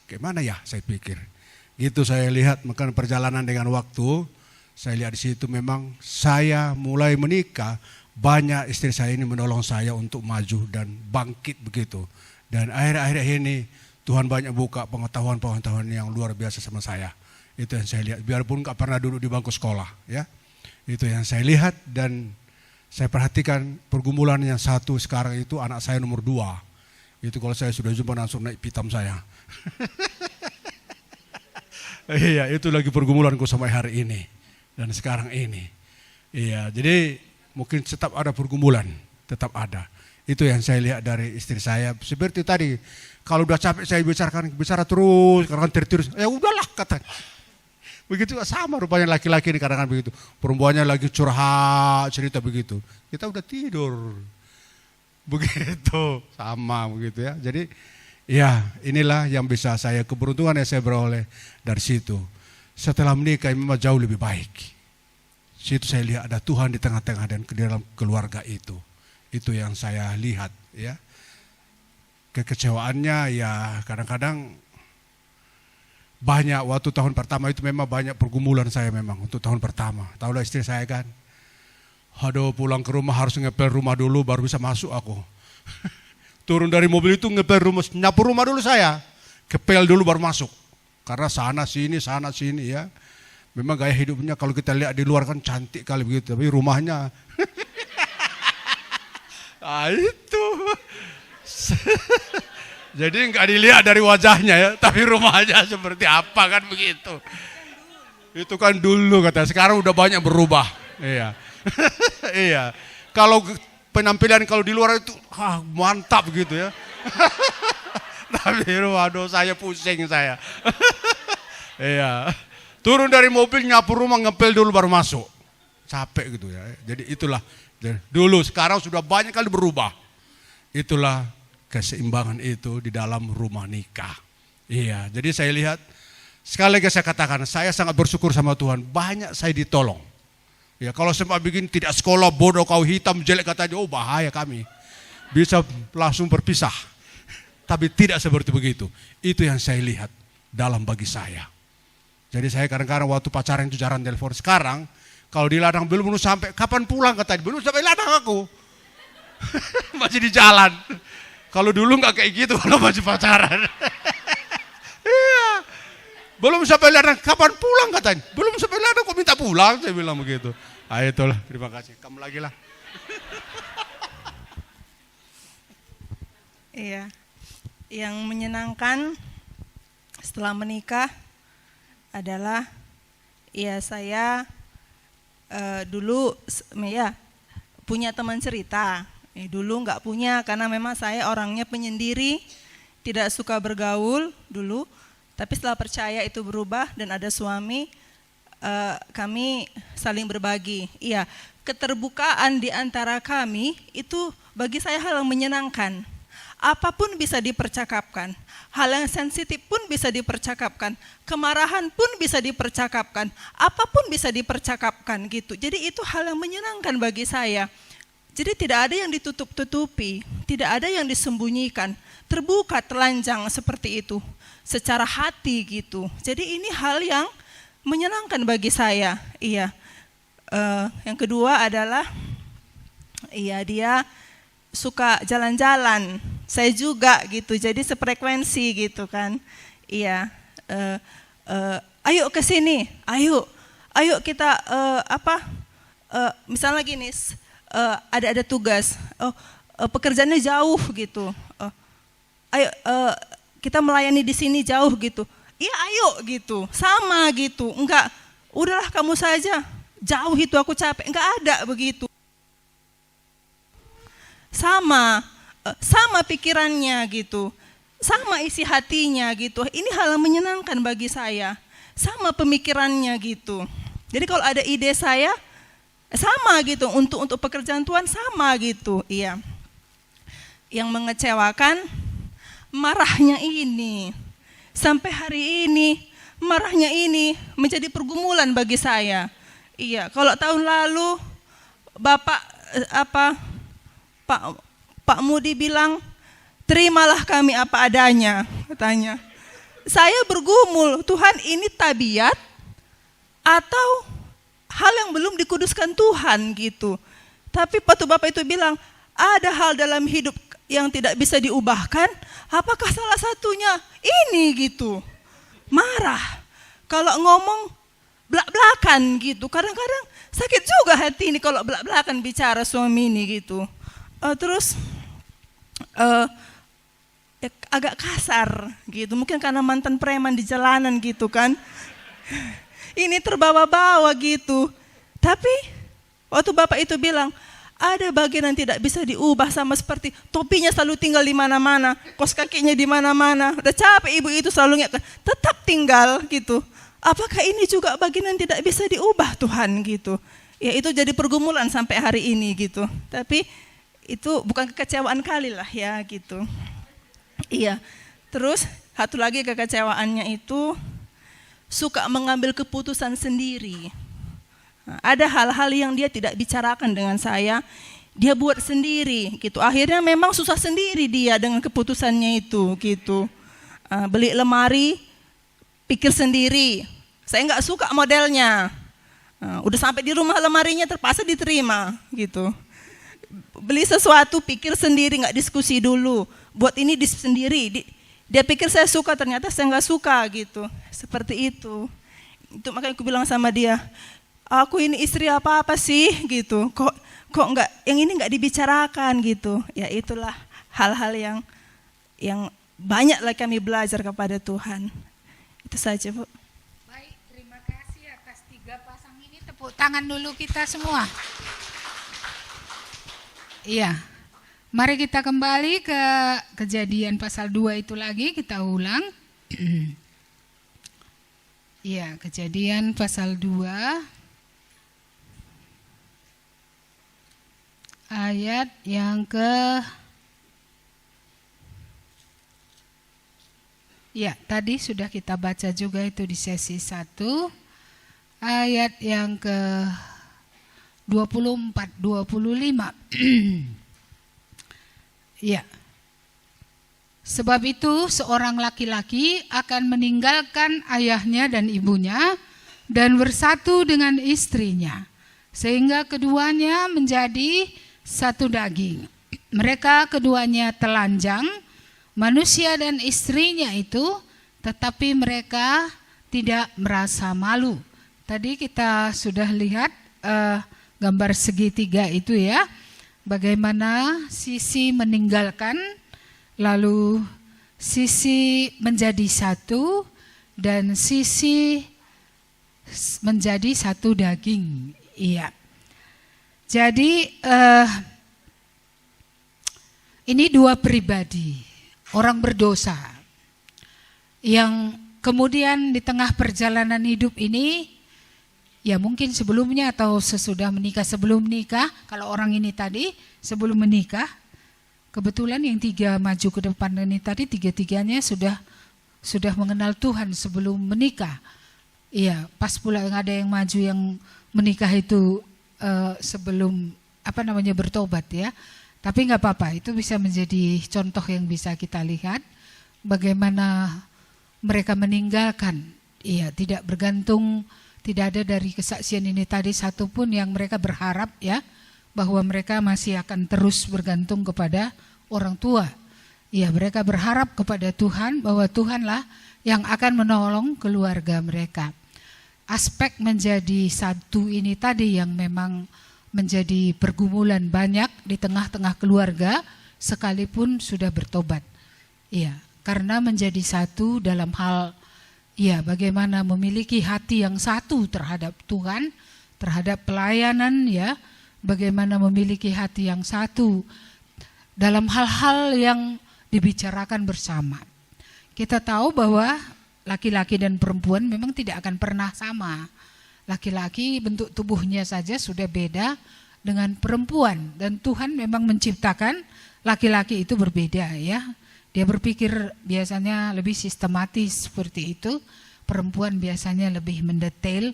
gimana ya saya pikir. Gitu saya lihat, maka perjalanan dengan waktu, saya lihat di situ memang saya mulai menikah, banyak istri saya ini menolong saya untuk maju dan bangkit begitu. Dan akhir-akhir ini Tuhan banyak buka pengetahuan-pengetahuan yang luar biasa sama saya. Itu yang saya lihat, biarpun gak pernah duduk di bangku sekolah. Ya, itu yang saya lihat dan saya perhatikan pergumulan yang satu sekarang itu anak saya nomor 2. Itu kalau saya sudah jumpa langsung naik pitam saya. Iya, itu lagi pergumulanku sampai hari ini. Dan sekarang ini. Iya, jadi mungkin tetap ada pergumulan. Tetap ada. Itu yang saya lihat dari istri saya. Seperti tadi, kalau udah capek saya bicara terus, kadang terus. Ya udahlah katanya. Begitu sama rupanya laki-laki ini kadang-kadang begitu. Perempuannya lagi curhat, cerita begitu. Kita udah tidur. Begitu, sama begitu ya. Jadi ya inilah yang bisa saya, keberuntungan yang saya beroleh dari situ. Setelah menikah memang jauh lebih baik. Situ saya lihat ada Tuhan di tengah-tengah dan di dalam keluarga itu. Itu yang saya lihat ya. Kekecewaannya ya kadang-kadang banyak. Waktu tahun pertama itu memang banyak pergumulan saya memang untuk tahun pertama. Tahulah istri saya kan. Aduh, pulang ke rumah harus ngepel rumah dulu baru bisa masuk aku. Turun dari mobil itu ngepel rumah, nyapu rumah dulu saya. Kepel dulu baru masuk. Karena sana sini ya. Memang gaya hidupnya kalau kita lihat di luar kan cantik kali begitu. Tapi rumahnya. Nah itu. Jadi nggak dilihat dari wajahnya ya. Tapi rumahnya seperti apa kan begitu. Itu kan dulu katanya. Sekarang udah banyak berubah. Iya. Iya, kalau penampilan kalau di luar itu mantap gitu ya. Tapi waduh saya pusing saya. Iya, turun dari mobil nyapu rumah ngepel dulu baru masuk. Capek gitu ya. Jadi itulah dulu, sekarang sudah banyak kali berubah. Itulah keseimbangan itu di dalam rumah nikah. Iya, jadi saya lihat sekali lagi saya katakan saya sangat bersyukur sama Tuhan. Banyak saya ditolong. Ya, kalau sempat bikin tidak sekolah, bodoh kau, hitam, jelek katanya, oh bahaya kami. Bisa langsung berpisah. Tapi tidak seperti begitu. Itu yang saya lihat dalam bagi saya. Jadi saya kadang-kadang waktu pacaran itu jarang telepon. Sekarang kalau di ladang belum sampai, kapan pulang katanya, belum sampai ladang aku. Masih di jalan. Kalau dulu nggak kayak gitu kalau masih pacaran. Iya. Belum sampai ladang, kapan pulang katanya? Belum sampai ladang kok minta pulang, saya bilang begitu. Ayo itulah, terima kasih. Kamu lagi lah. Iya, yang menyenangkan setelah menikah adalah ya saya dulu ya punya teman cerita. Dulu nggak punya karena memang saya orangnya penyendiri, tidak suka bergaul dulu. Tapi setelah percaya itu berubah dan ada suami, kami saling berbagi. Iya, keterbukaan di antara kami itu bagi saya hal yang menyenangkan. Apapun bisa dipercakapkan, hal yang sensitif pun bisa dipercakapkan, kemarahan pun bisa dipercakapkan, apapun bisa dipercakapkan gitu. Jadi itu hal yang menyenangkan bagi saya. Jadi tidak ada yang ditutup-tutupi, tidak ada yang disembunyikan, terbuka, telanjang seperti itu, secara hati gitu. Jadi ini hal yang menyenangkan bagi saya. Iya. Yang kedua adalah, iya dia suka jalan-jalan, saya juga gitu, jadi sefrekuensi gitu kan. Iya, ayo ke sini, ayo kita misalnya gini, ada tugas, pekerjaannya jauh gitu, ayo kita melayani di sini jauh gitu, iya ayo gitu, sama gitu, enggak, udahlah kamu saja, jauh itu aku capek, enggak ada begitu. Sama pikirannya gitu, sama isi hatinya gitu. Ini hal yang menyenangkan bagi saya, sama pemikirannya gitu. Jadi kalau ada ide saya, sama gitu, untuk pekerjaan Tuhan sama gitu. Iya. Yang mengecewakan, marahnya ini, sampai hari ini, marahnya ini menjadi pergumulan bagi saya. Iya, kalau tahun lalu Pak Mudi bilang, terimalah kami apa adanya, katanya. Saya bergumul, Tuhan ini tabiat atau hal yang belum dikuduskan Tuhan gitu. Tapi waktu Bapak itu bilang, ada hal dalam hidup yang tidak bisa diubahkan, apakah salah satunya ini gitu. Marah, kalau ngomong belak-belakan gitu, kadang-kadang sakit juga hati ini kalau belak-belakan bicara suami ini gitu. Terus agak kasar gitu, mungkin karena mantan preman di jalanan gitu kan. Ini terbawa-bawa gitu. Tapi waktu Bapak itu bilang, ada bagian yang tidak bisa diubah, sama seperti topinya selalu tinggal di mana-mana, kos kakinya di mana-mana. Udah capek ibu itu selalu ngingatkan, tetap tinggal gitu. Apakah ini juga bagian yang tidak bisa diubah Tuhan gitu. Ya itu jadi pergumulan sampai hari ini gitu. Tapi itu bukan kekecewaan kali lah ya gitu. Iya. Terus satu lagi kekecewaannya itu suka mengambil keputusan sendiri. Nah, ada hal-hal yang dia tidak bicarakan dengan saya, dia buat sendiri gitu. Akhirnya memang susah sendiri dia dengan keputusannya itu gitu. Beli lemari, pikir sendiri. Saya nggak suka modelnya. Udah sampai di rumah lemarinya terpaksa diterima gitu. Beli sesuatu, pikir sendiri, nggak diskusi dulu. Buat ini sendiri. Dia pikir saya suka, ternyata saya nggak suka gitu. Seperti itu. Itu makanya aku bilang sama dia, aku ini istri apa sih gitu. Kok nggak, yang ini nggak dibicarakan gitu. Ya itulah hal-hal yang banyaklah kami belajar kepada Tuhan. Itu saja, Bu. Baik, terima kasih atas 3 pasang ini. Tepuk tangan dulu kita semua. Iya, mari kita kembali ke Kejadian pasal 2 itu lagi, kita ulang. Iya, Kejadian pasal 2 ayat yang ya, tadi sudah kita baca juga itu di sesi 1, ayat yang ke 24-25. Ya. Sebab itu seorang laki-laki akan meninggalkan ayahnya dan ibunya dan bersatu dengan istrinya, sehingga keduanya menjadi satu daging. Mereka keduanya telanjang, manusia dan istrinya itu, tetapi mereka tidak merasa malu. Tadi kita sudah lihat gambar segitiga itu ya. Bagaimana sisi meninggalkan, lalu sisi menjadi satu, dan sisi menjadi satu daging. Iya. Jadi ini dua pribadi, orang berdosa yang kemudian di tengah perjalanan hidup ini, ya mungkin sebelumnya atau sesudah menikah, sebelum menikah, kalau orang ini tadi sebelum menikah, kebetulan yang tiga maju ke depan ini tadi tiga-tiganya sudah mengenal Tuhan sebelum menikah. Iya, pas pula ada yang maju yang menikah itu sebelum bertobat ya. Tapi nggak apa-apa, itu bisa menjadi contoh yang bisa kita lihat bagaimana mereka meninggalkan, iya, tidak bergantung, tidak ada dari kesaksian ini tadi satupun yang mereka berharap ya bahwa mereka masih akan terus bergantung kepada orang tua. Iya, mereka berharap kepada Tuhan bahwa Tuhanlah yang akan menolong keluarga mereka. Aspek menjadi satu ini tadi yang memang menjadi pergumulan banyak di tengah-tengah keluarga sekalipun sudah bertobat. Iya. Karena menjadi satu dalam hal, ya bagaimana memiliki hati yang satu terhadap Tuhan, terhadap pelayanan ya, bagaimana memiliki hati yang satu dalam hal-hal yang dibicarakan bersama. Kita tahu bahwa laki-laki dan perempuan memang tidak akan pernah sama. Laki-laki bentuk tubuhnya saja sudah beda dengan perempuan, dan Tuhan memang menciptakan laki-laki itu berbeda ya. Dia berpikir biasanya lebih sistematis seperti itu, perempuan biasanya lebih mendetail,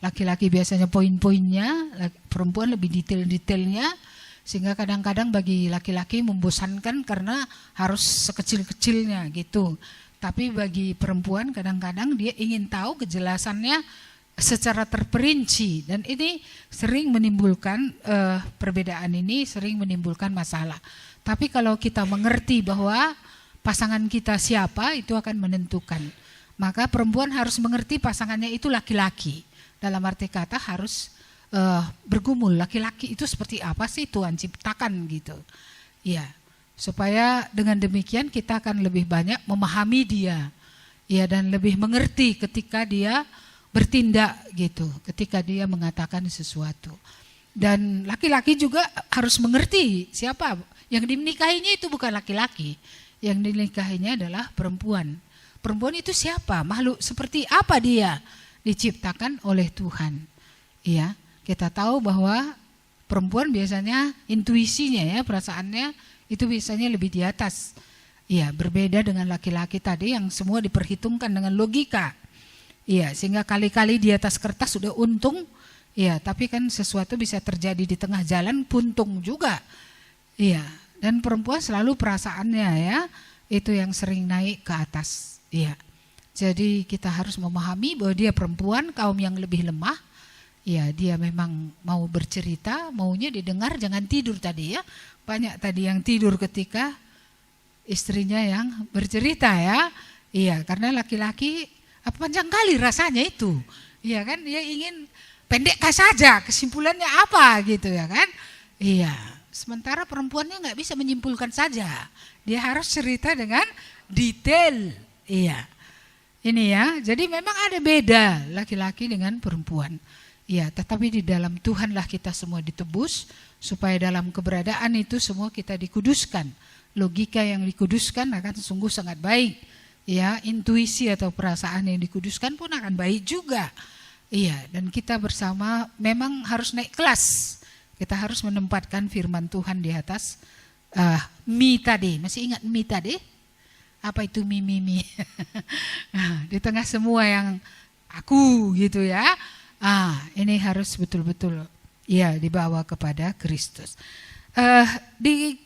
laki-laki biasanya poin-poinnya, perempuan lebih detail-detailnya, sehingga kadang-kadang bagi laki-laki membosankan karena harus sekecil-kecilnya gitu. Tapi bagi perempuan kadang-kadang dia ingin tahu kejelasannya secara terperinci, dan ini sering menimbulkan perbedaan ini sering menimbulkan masalah. Tapi kalau kita mengerti bahwa pasangan kita siapa, itu akan menentukan. Maka perempuan harus mengerti pasangannya itu laki-laki. Dalam arti kata harus bergumul, laki-laki itu seperti apa sih Tuhan ciptakan gitu. Ya, supaya dengan demikian kita akan lebih banyak memahami dia. Ya, dan lebih mengerti ketika dia bertindak gitu, ketika dia mengatakan sesuatu. Dan laki-laki juga harus mengerti siapa yang dinikahinya itu bukan laki-laki, yang dinikahinya adalah perempuan. Perempuan itu siapa? Makhluk seperti apa dia? Diciptakan oleh Tuhan. Iya, kita tahu bahwa perempuan biasanya intuisinya ya, perasaannya itu biasanya lebih di atas. Iya, berbeda dengan laki-laki tadi yang semua diperhitungkan dengan logika. Iya, sehingga kali-kali di atas kertas sudah untung. Iya, tapi kan sesuatu bisa terjadi di tengah jalan puntung juga. Iya, dan perempuan selalu perasaannya ya, itu yang sering naik ke atas. Iya, jadi kita harus memahami bahwa dia perempuan, kaum yang lebih lemah. Iya, dia memang mau bercerita, maunya didengar, jangan tidur tadi ya. Banyak tadi yang tidur ketika istrinya yang bercerita ya. Iya, karena laki-laki panjang kali rasanya itu. Iya kan, dia ingin pendekkan saja, kesimpulannya apa gitu ya kan. Iya. Sementara perempuannya nggak bisa menyimpulkan saja, dia harus cerita dengan detail. Iya, ini ya. Jadi memang ada beda laki-laki dengan perempuan. Iya, tetapi di dalam Tuhanlah kita semua ditebus, supaya dalam keberadaan itu semua kita dikuduskan. Logika yang dikuduskan akan sungguh sangat baik. Ya, intuisi atau perasaan yang dikuduskan pun akan baik juga. Iya, dan kita bersama memang harus naik kelas. Kita harus menempatkan firman Tuhan di atas mi tadi. Masih ingat mi tadi? Apa itu mi? Di tengah semua yang aku gitu ya. Ini harus betul-betul ya dibawa kepada Kristus. Di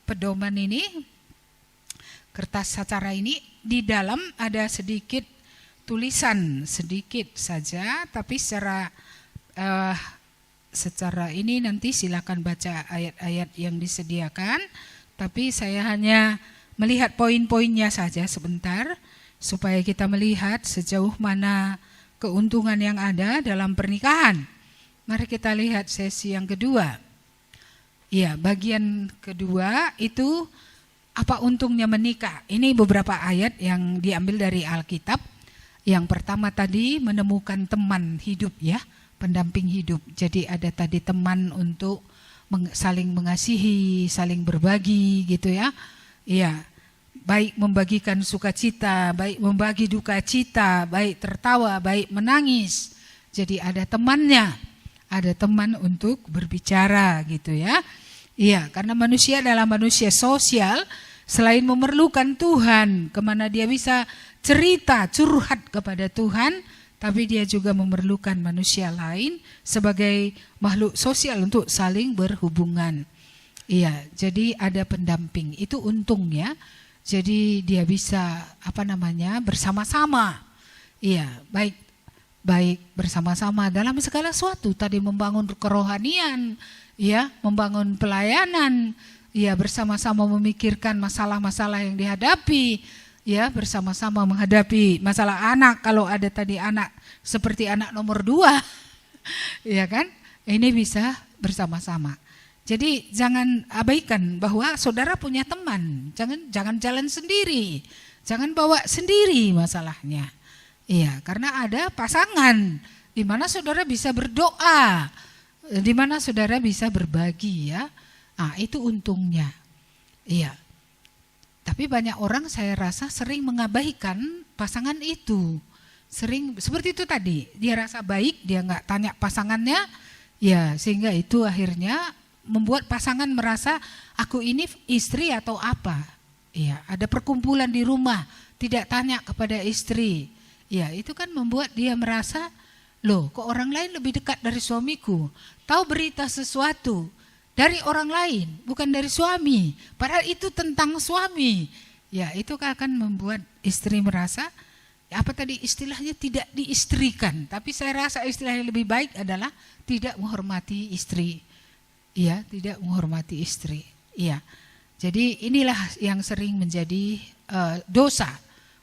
pedoman ini, kertas sacara ini, di dalam ada sedikit tulisan, sedikit saja, tapi secara ini nanti silakan baca ayat-ayat yang disediakan, tapi saya hanya melihat poin-poinnya saja sebentar, supaya kita melihat sejauh mana keuntungan yang ada dalam pernikahan. Mari kita lihat sesi yang kedua. Ya, bagian kedua itu apa untungnya menikah. Ini beberapa ayat yang diambil dari Alkitab. Yang pertama tadi menemukan teman hidup ya, pendamping hidup. Jadi ada tadi teman untuk saling mengasihi, saling berbagi gitu ya. Iya, baik membagikan sukacita, baik membagi duka cita, baik tertawa, baik menangis. Jadi ada temannya, ada teman untuk berbicara gitu ya. Iya, karena manusia adalah manusia sosial, selain memerlukan Tuhan, kemana dia bisa cerita, curhat kepada Tuhan, tapi dia juga memerlukan manusia lain sebagai makhluk sosial untuk saling berhubungan. Iya, jadi ada pendamping, itu untungnya. Jadi dia bisa bersama-sama. Iya, baik bersama-sama dalam segala sesuatu. Tadi membangun kerohanian, ya, membangun pelayanan, ya, bersama-sama memikirkan masalah-masalah yang dihadapi, ya, bersama-sama menghadapi masalah anak. Kalau ada tadi anak seperti anak nomor 2, ya kan? Ini bisa bersama-sama. Jadi jangan abaikan bahwa saudara punya teman. Jangan jalan sendiri. Jangan bawa sendiri masalahnya. Iya, karena ada pasangan di mana saudara bisa berdoa, di mana saudara bisa berbagi ya. Itu untungnya. Iya. Tapi banyak orang saya rasa sering mengabaikan pasangan itu. Sering seperti itu tadi, dia rasa baik, dia nggak tanya pasangannya, ya sehingga itu akhirnya membuat pasangan merasa aku ini istri atau apa. Ya, ada perkumpulan di rumah, tidak tanya kepada istri. Ya, itu kan membuat dia merasa, loh kok orang lain lebih dekat dari suamiku. Tahu berita sesuatu dari orang lain, bukan dari suami. Padahal itu tentang suami. Ya, itu akan membuat istri merasa, istilahnya tidak diistrikan. Tapi saya rasa istilah yang lebih baik adalah tidak menghormati istri. Ya, tidak menghormati istri. Ya, jadi inilah yang sering menjadi dosa.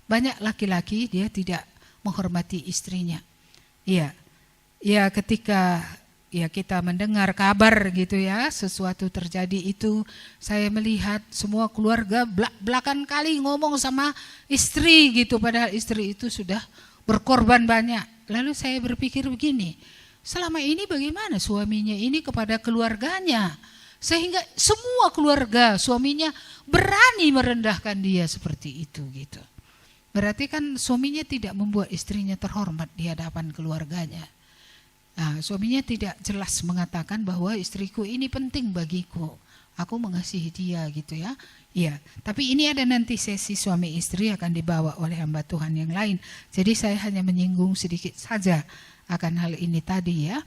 Banyak laki-laki dia tidak menghormati istrinya. Ya, ketika kita mendengar kabar gitu ya, sesuatu terjadi itu, saya melihat semua keluarga belak-belakan kali ngomong sama istri gitu, padahal istri itu sudah berkorban banyak. Lalu saya berpikir begini, selama ini bagaimana suaminya ini kepada keluarganya, sehingga semua keluarga suaminya berani merendahkan dia seperti itu gitu. Berarti kan suaminya tidak membuat istrinya terhormat di hadapan keluarganya. Nah, suaminya tidak jelas mengatakan bahwa istriku ini penting bagiku, aku mengasihi dia gitu ya. Iya, tapi ini ada nanti sesi suami istri akan dibawa oleh hamba Tuhan yang lain. Jadi saya hanya menyinggung sedikit saja akan hal ini tadi ya.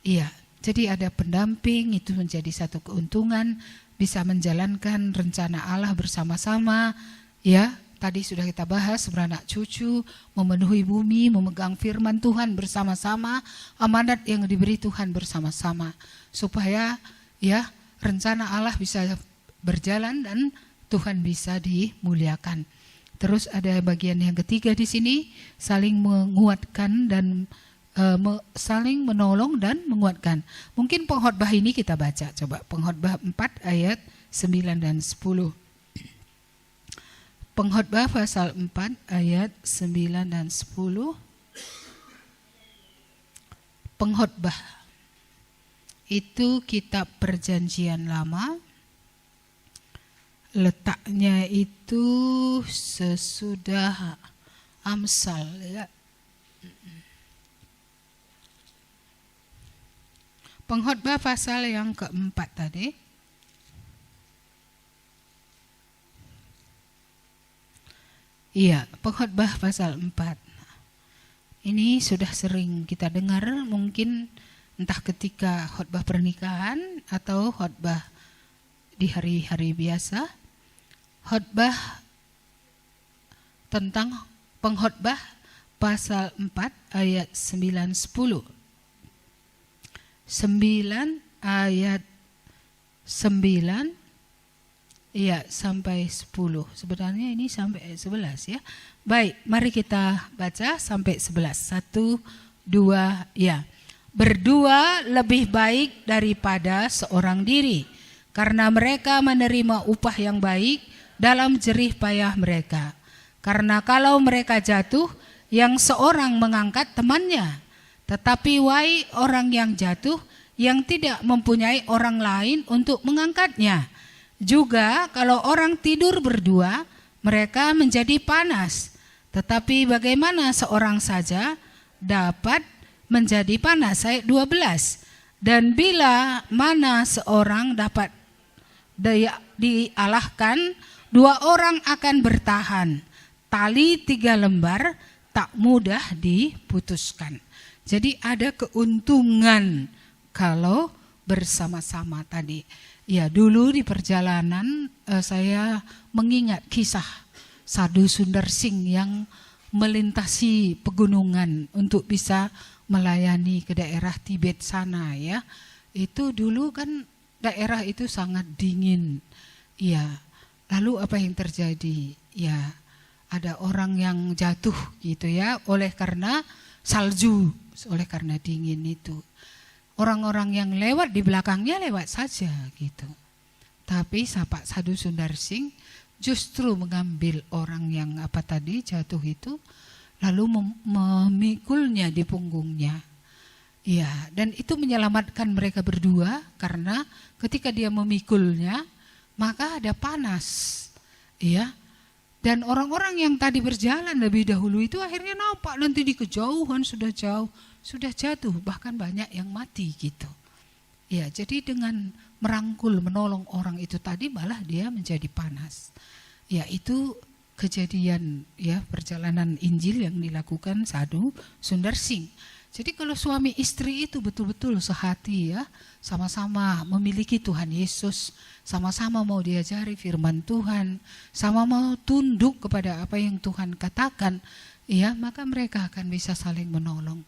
Iya, jadi ada pendamping, itu menjadi satu keuntungan, bisa menjalankan rencana Allah bersama-sama ya. Tadi sudah kita bahas, beranak cucu, memenuhi bumi, memegang firman Tuhan bersama-sama, amanat yang diberi Tuhan bersama-sama. Supaya ya rencana Allah bisa berjalan dan Tuhan bisa dimuliakan. Terus ada bagian yang ketiga di sini, saling menguatkan dan saling menolong dan menguatkan. Mungkin pengkhotbah ini kita baca, coba pengkhotbah 4 ayat 9 dan 10. Pengkhotbah pasal 4 ayat 9 dan 10. Pengkhotbah itu kitab Perjanjian Lama. Letaknya itu sesudah Amsal ya. Pengkhotbah pasal yang keempat tadi. Iya, pengkhotbah pasal 4. Ini sudah sering kita dengar, mungkin entah ketika khotbah pernikahan atau khotbah di hari-hari biasa. Khotbah tentang pengkhotbah pasal 4 ayat 9 10. 9 ayat 9 Iya, sampai 10. Sebenarnya ini sampai 11 ya. Baik, mari kita baca sampai 11. 1, 2, ya. Berdua lebih baik daripada seorang diri, karena mereka menerima upah yang baik dalam jerih payah mereka. Karena kalau mereka jatuh, yang seorang mengangkat temannya. Tetapi wahai orang yang jatuh, yang tidak mempunyai orang lain untuk mengangkatnya. Juga kalau orang tidur berdua, mereka menjadi panas. Tetapi bagaimana seorang saja dapat menjadi panas? Ayat 12. Dan bila mana seorang dapat dialahkan, 2 orang akan bertahan. Tali 3 lembar tak mudah diputuskan. Jadi ada keuntungan kalau bersama-sama tadi. Ya, dulu di perjalanan saya mengingat kisah Sadhu Sundar Singh yang melintasi pegunungan untuk bisa melayani ke daerah Tibet sana ya. Itu dulu kan daerah itu sangat dingin. Ya, lalu apa yang terjadi? Ya, ada orang yang jatuh gitu ya oleh karena salju, oleh karena dingin itu. Orang-orang yang lewat di belakangnya lewat saja gitu. Tapi Pak Sadhu Sundar Singh justru mengambil orang yang jatuh itu, lalu memikulnya di punggungnya. Ya, dan itu menyelamatkan mereka berdua karena ketika dia memikulnya maka ada panas. Ya. Dan orang-orang yang tadi berjalan lebih dahulu itu akhirnya nampak nanti di kejauhan sudah jauh, sudah jatuh, bahkan banyak yang mati gitu. Ya, jadi dengan merangkul, menolong orang itu tadi malah dia menjadi panas. Ya, itu kejadian ya perjalanan Injil yang dilakukan Sadhu Sundar Singh. Jadi kalau suami istri itu betul-betul sehati ya, sama-sama memiliki Tuhan Yesus, sama-sama mau diajari firman Tuhan, sama mau tunduk kepada apa yang Tuhan katakan, ya maka mereka akan bisa saling menolong.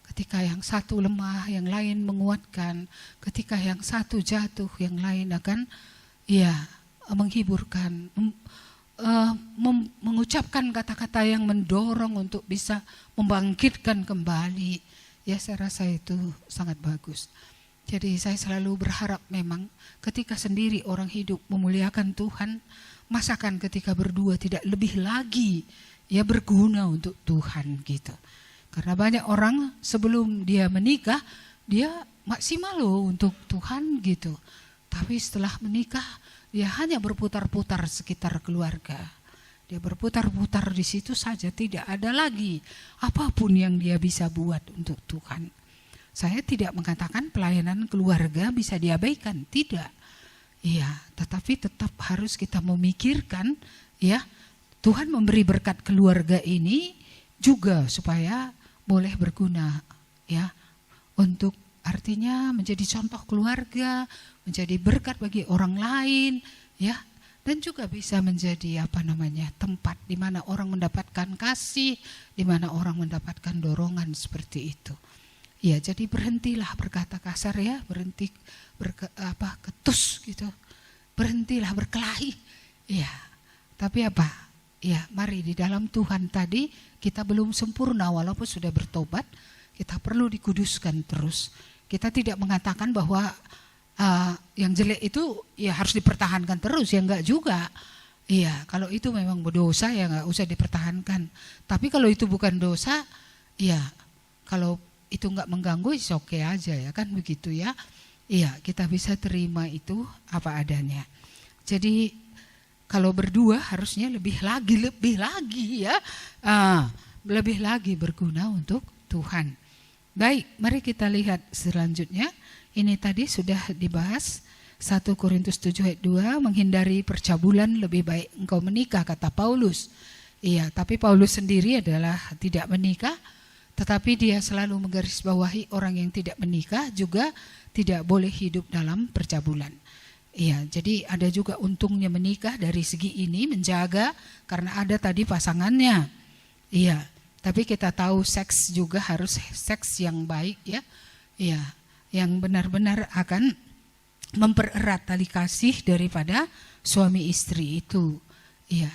Ketika yang satu lemah, yang lain menguatkan. Ketika yang satu jatuh, yang lain akan ya menghiburkan, mengucapkan kata-kata yang mendorong untuk bisa membangkitkan kembali. Ya, saya rasa itu sangat bagus. Jadi saya selalu berharap memang ketika sendiri orang hidup memuliakan Tuhan, masakan ketika berdua tidak lebih lagi ya berguna untuk Tuhan gitu. Karena banyak orang sebelum dia menikah, dia maksimal loh untuk Tuhan gitu. Tapi setelah menikah, dia hanya berputar-putar sekitar keluarga. Dia berputar-putar di situ saja, tidak ada lagi apapun yang dia bisa buat untuk Tuhan. Saya tidak mengatakan pelayanan keluarga bisa diabaikan, tidak. Iya, tetapi tetap harus kita memikirkan ya, Tuhan memberi berkat keluarga ini juga supaya boleh berguna ya untuk artinya menjadi contoh keluarga, menjadi berkat bagi orang lain ya, dan juga bisa menjadi tempat di mana orang mendapatkan kasih, di mana orang mendapatkan dorongan seperti itu. Ya, jadi berhentilah berkata kasar ya, berhenti ketus gitu. Berhentilah berkelahi. Ya. Tapi ya, mari di dalam Tuhan tadi kita belum sempurna walaupun sudah bertobat, kita perlu dikuduskan terus. Kita tidak mengatakan bahwa yang jelek itu ya harus dipertahankan terus, ya enggak juga. Iya, kalau itu memang berdosa ya enggak usah dipertahankan. Tapi kalau itu bukan dosa, ya kalau itu enggak mengganggu, oke aja ya kan begitu ya. Iya, kita bisa terima itu apa adanya. Jadi kalau berdua harusnya lebih lagi ya, lebih lagi berguna untuk Tuhan. Baik, mari kita lihat selanjutnya. Ini tadi sudah dibahas 1 Korintus 7 ayat 2, menghindari percabulan lebih baik engkau menikah, kata Paulus. Iya, tapi Paulus sendiri adalah tidak menikah, tetapi dia selalu menggarisbawahi orang yang tidak menikah juga tidak boleh hidup dalam percabulan. Iya, jadi ada juga untungnya menikah dari segi ini, menjaga karena ada tadi pasangannya. Iya, tapi kita tahu seks juga harus seks yang baik ya. Iya, yang benar-benar akan mempererat tali kasih daripada suami istri itu. Iya.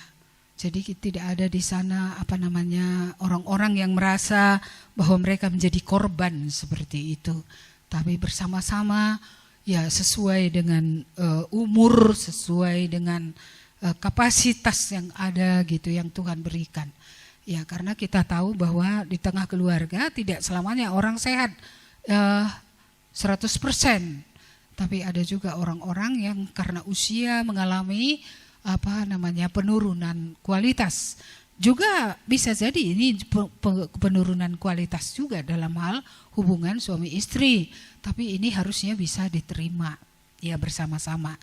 Jadi tidak ada di sana orang-orang yang merasa bahwa mereka menjadi korban seperti itu. Tapi bersama-sama ya sesuai dengan umur, sesuai dengan kapasitas yang ada gitu yang Tuhan berikan. Ya karena kita tahu bahwa di tengah keluarga tidak selamanya orang sehat 100%. Tapi ada juga orang-orang yang karena usia mengalami penurunan kualitas. Juga bisa jadi ini penurunan kualitas juga dalam hal hubungan suami istri. Tapi ini harusnya bisa diterima ya bersama-sama.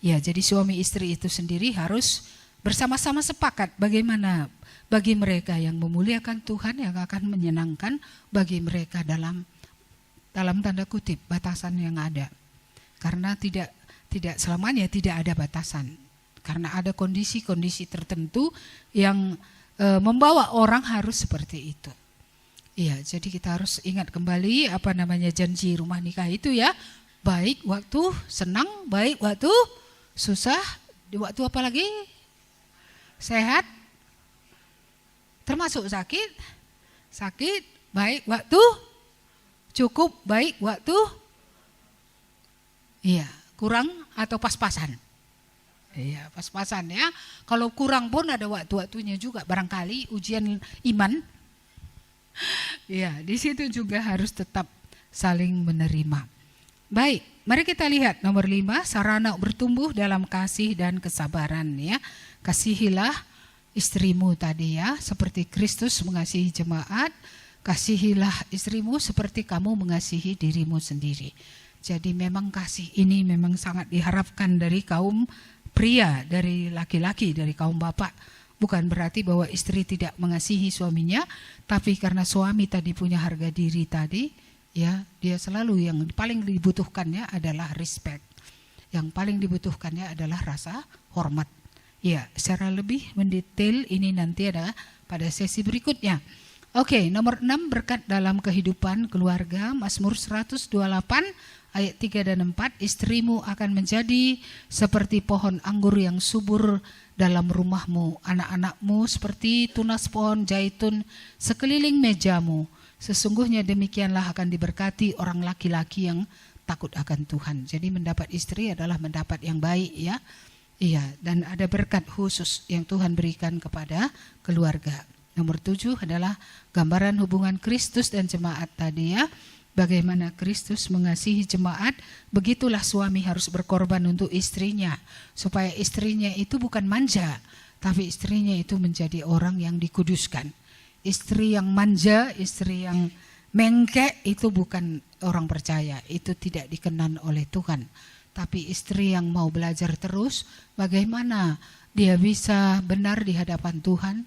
Ya, jadi suami istri itu sendiri harus bersama-sama sepakat bagaimana bagi mereka yang memuliakan Tuhan, yang akan menyenangkan bagi mereka dalam tanda kutip batasan yang ada. Karena tidak selamanya tidak ada batasan. Karena ada kondisi-kondisi tertentu yang membawa orang harus seperti itu. Iya, jadi kita harus ingat kembali janji rumah nikah itu ya. Baik waktu senang, baik waktu susah, di waktu apa lagi? Sehat, termasuk sakit, baik waktu, cukup, baik waktu, iya, kurang atau pas-pasan. Iya, pas-pasan ya. Kalau kurang pun ada waktu-waktunya juga, barangkali ujian iman. Iya, di situ juga harus tetap saling menerima. Baik, mari kita lihat nomor 5, sarana bertumbuh dalam kasih dan kesabaran ya. Kasihilah istrimu tadi ya, seperti Kristus mengasihi jemaat, kasihilah istrimu seperti kamu mengasihi dirimu sendiri. Jadi memang kasih ini memang sangat diharapkan dari kaum pria, dari laki-laki, dari kaum bapak. Bukan berarti bahwa istri tidak mengasihi suaminya, tapi karena suami tadi punya harga diri tadi, ya dia selalu yang paling dibutuhkannya adalah respect. Yang paling dibutuhkannya adalah rasa hormat. Ya, secara lebih mendetail ini nanti ada pada sesi berikutnya. Oke, nomor 6, berkat dalam kehidupan keluarga, Mazmur 128 ayat 3 dan 4, istrimu akan menjadi seperti pohon anggur yang subur dalam rumahmu, anak-anakmu seperti tunas pohon zaitun sekeliling mejamu. Sesungguhnya demikianlah akan diberkati orang laki-laki yang takut akan Tuhan. Jadi mendapat istri adalah mendapat yang baik ya. Iya, dan ada berkat khusus yang Tuhan berikan kepada keluarga. Nomor 7 adalah gambaran hubungan Kristus dan jemaat tadi ya. Bagaimana Kristus mengasihi jemaat, begitulah suami harus berkorban untuk istrinya. Supaya istrinya itu bukan manja, tapi istrinya itu menjadi orang yang dikuduskan. Istri yang manja, istri yang mengkek itu bukan orang percaya, itu tidak dikenan oleh Tuhan. Tapi istri yang mau belajar terus, bagaimana dia bisa benar di hadapan Tuhan,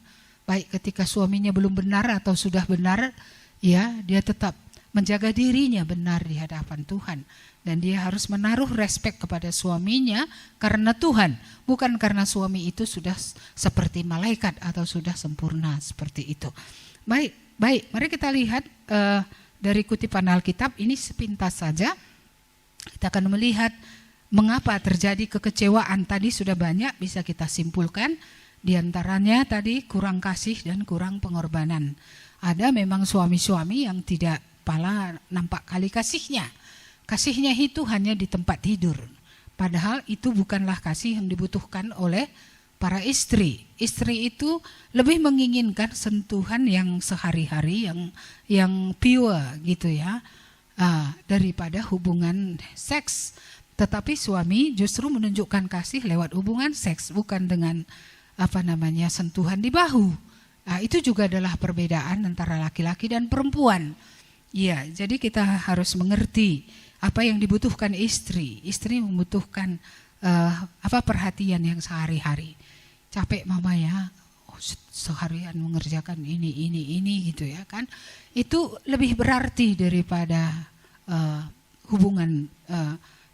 baik ketika suaminya belum benar atau sudah benar, ya dia tetap menjaga dirinya benar di hadapan Tuhan. Dan dia harus menaruh respek kepada suaminya karena Tuhan, bukan karena suami itu sudah seperti malaikat atau sudah sempurna seperti itu. Baik, mari kita lihat dari kutipan Alkitab ini sepintas saja. Kita akan melihat mengapa terjadi kekecewaan. Tadi sudah banyak bisa kita simpulkan. Di antaranya tadi kurang kasih dan kurang pengorbanan. Ada memang suami-suami yang tidak nampak kali kasihnya. Kasihnya itu hanya di tempat tidur. Padahal itu bukanlah kasih yang dibutuhkan oleh para istri. Istri itu lebih menginginkan sentuhan yang sehari-hari, yang pure gitu ya, daripada hubungan seks. Tetapi suami justru menunjukkan kasih lewat hubungan seks, bukan dengan sentuhan di bahu. Itu juga adalah perbedaan antara laki-laki dan perempuan. Ya, jadi kita harus mengerti apa yang dibutuhkan istri. Istri membutuhkan perhatian yang sehari-hari. Capek mama ya, seharian mengerjakan ini gitu ya kan. Itu lebih berarti daripada hubungan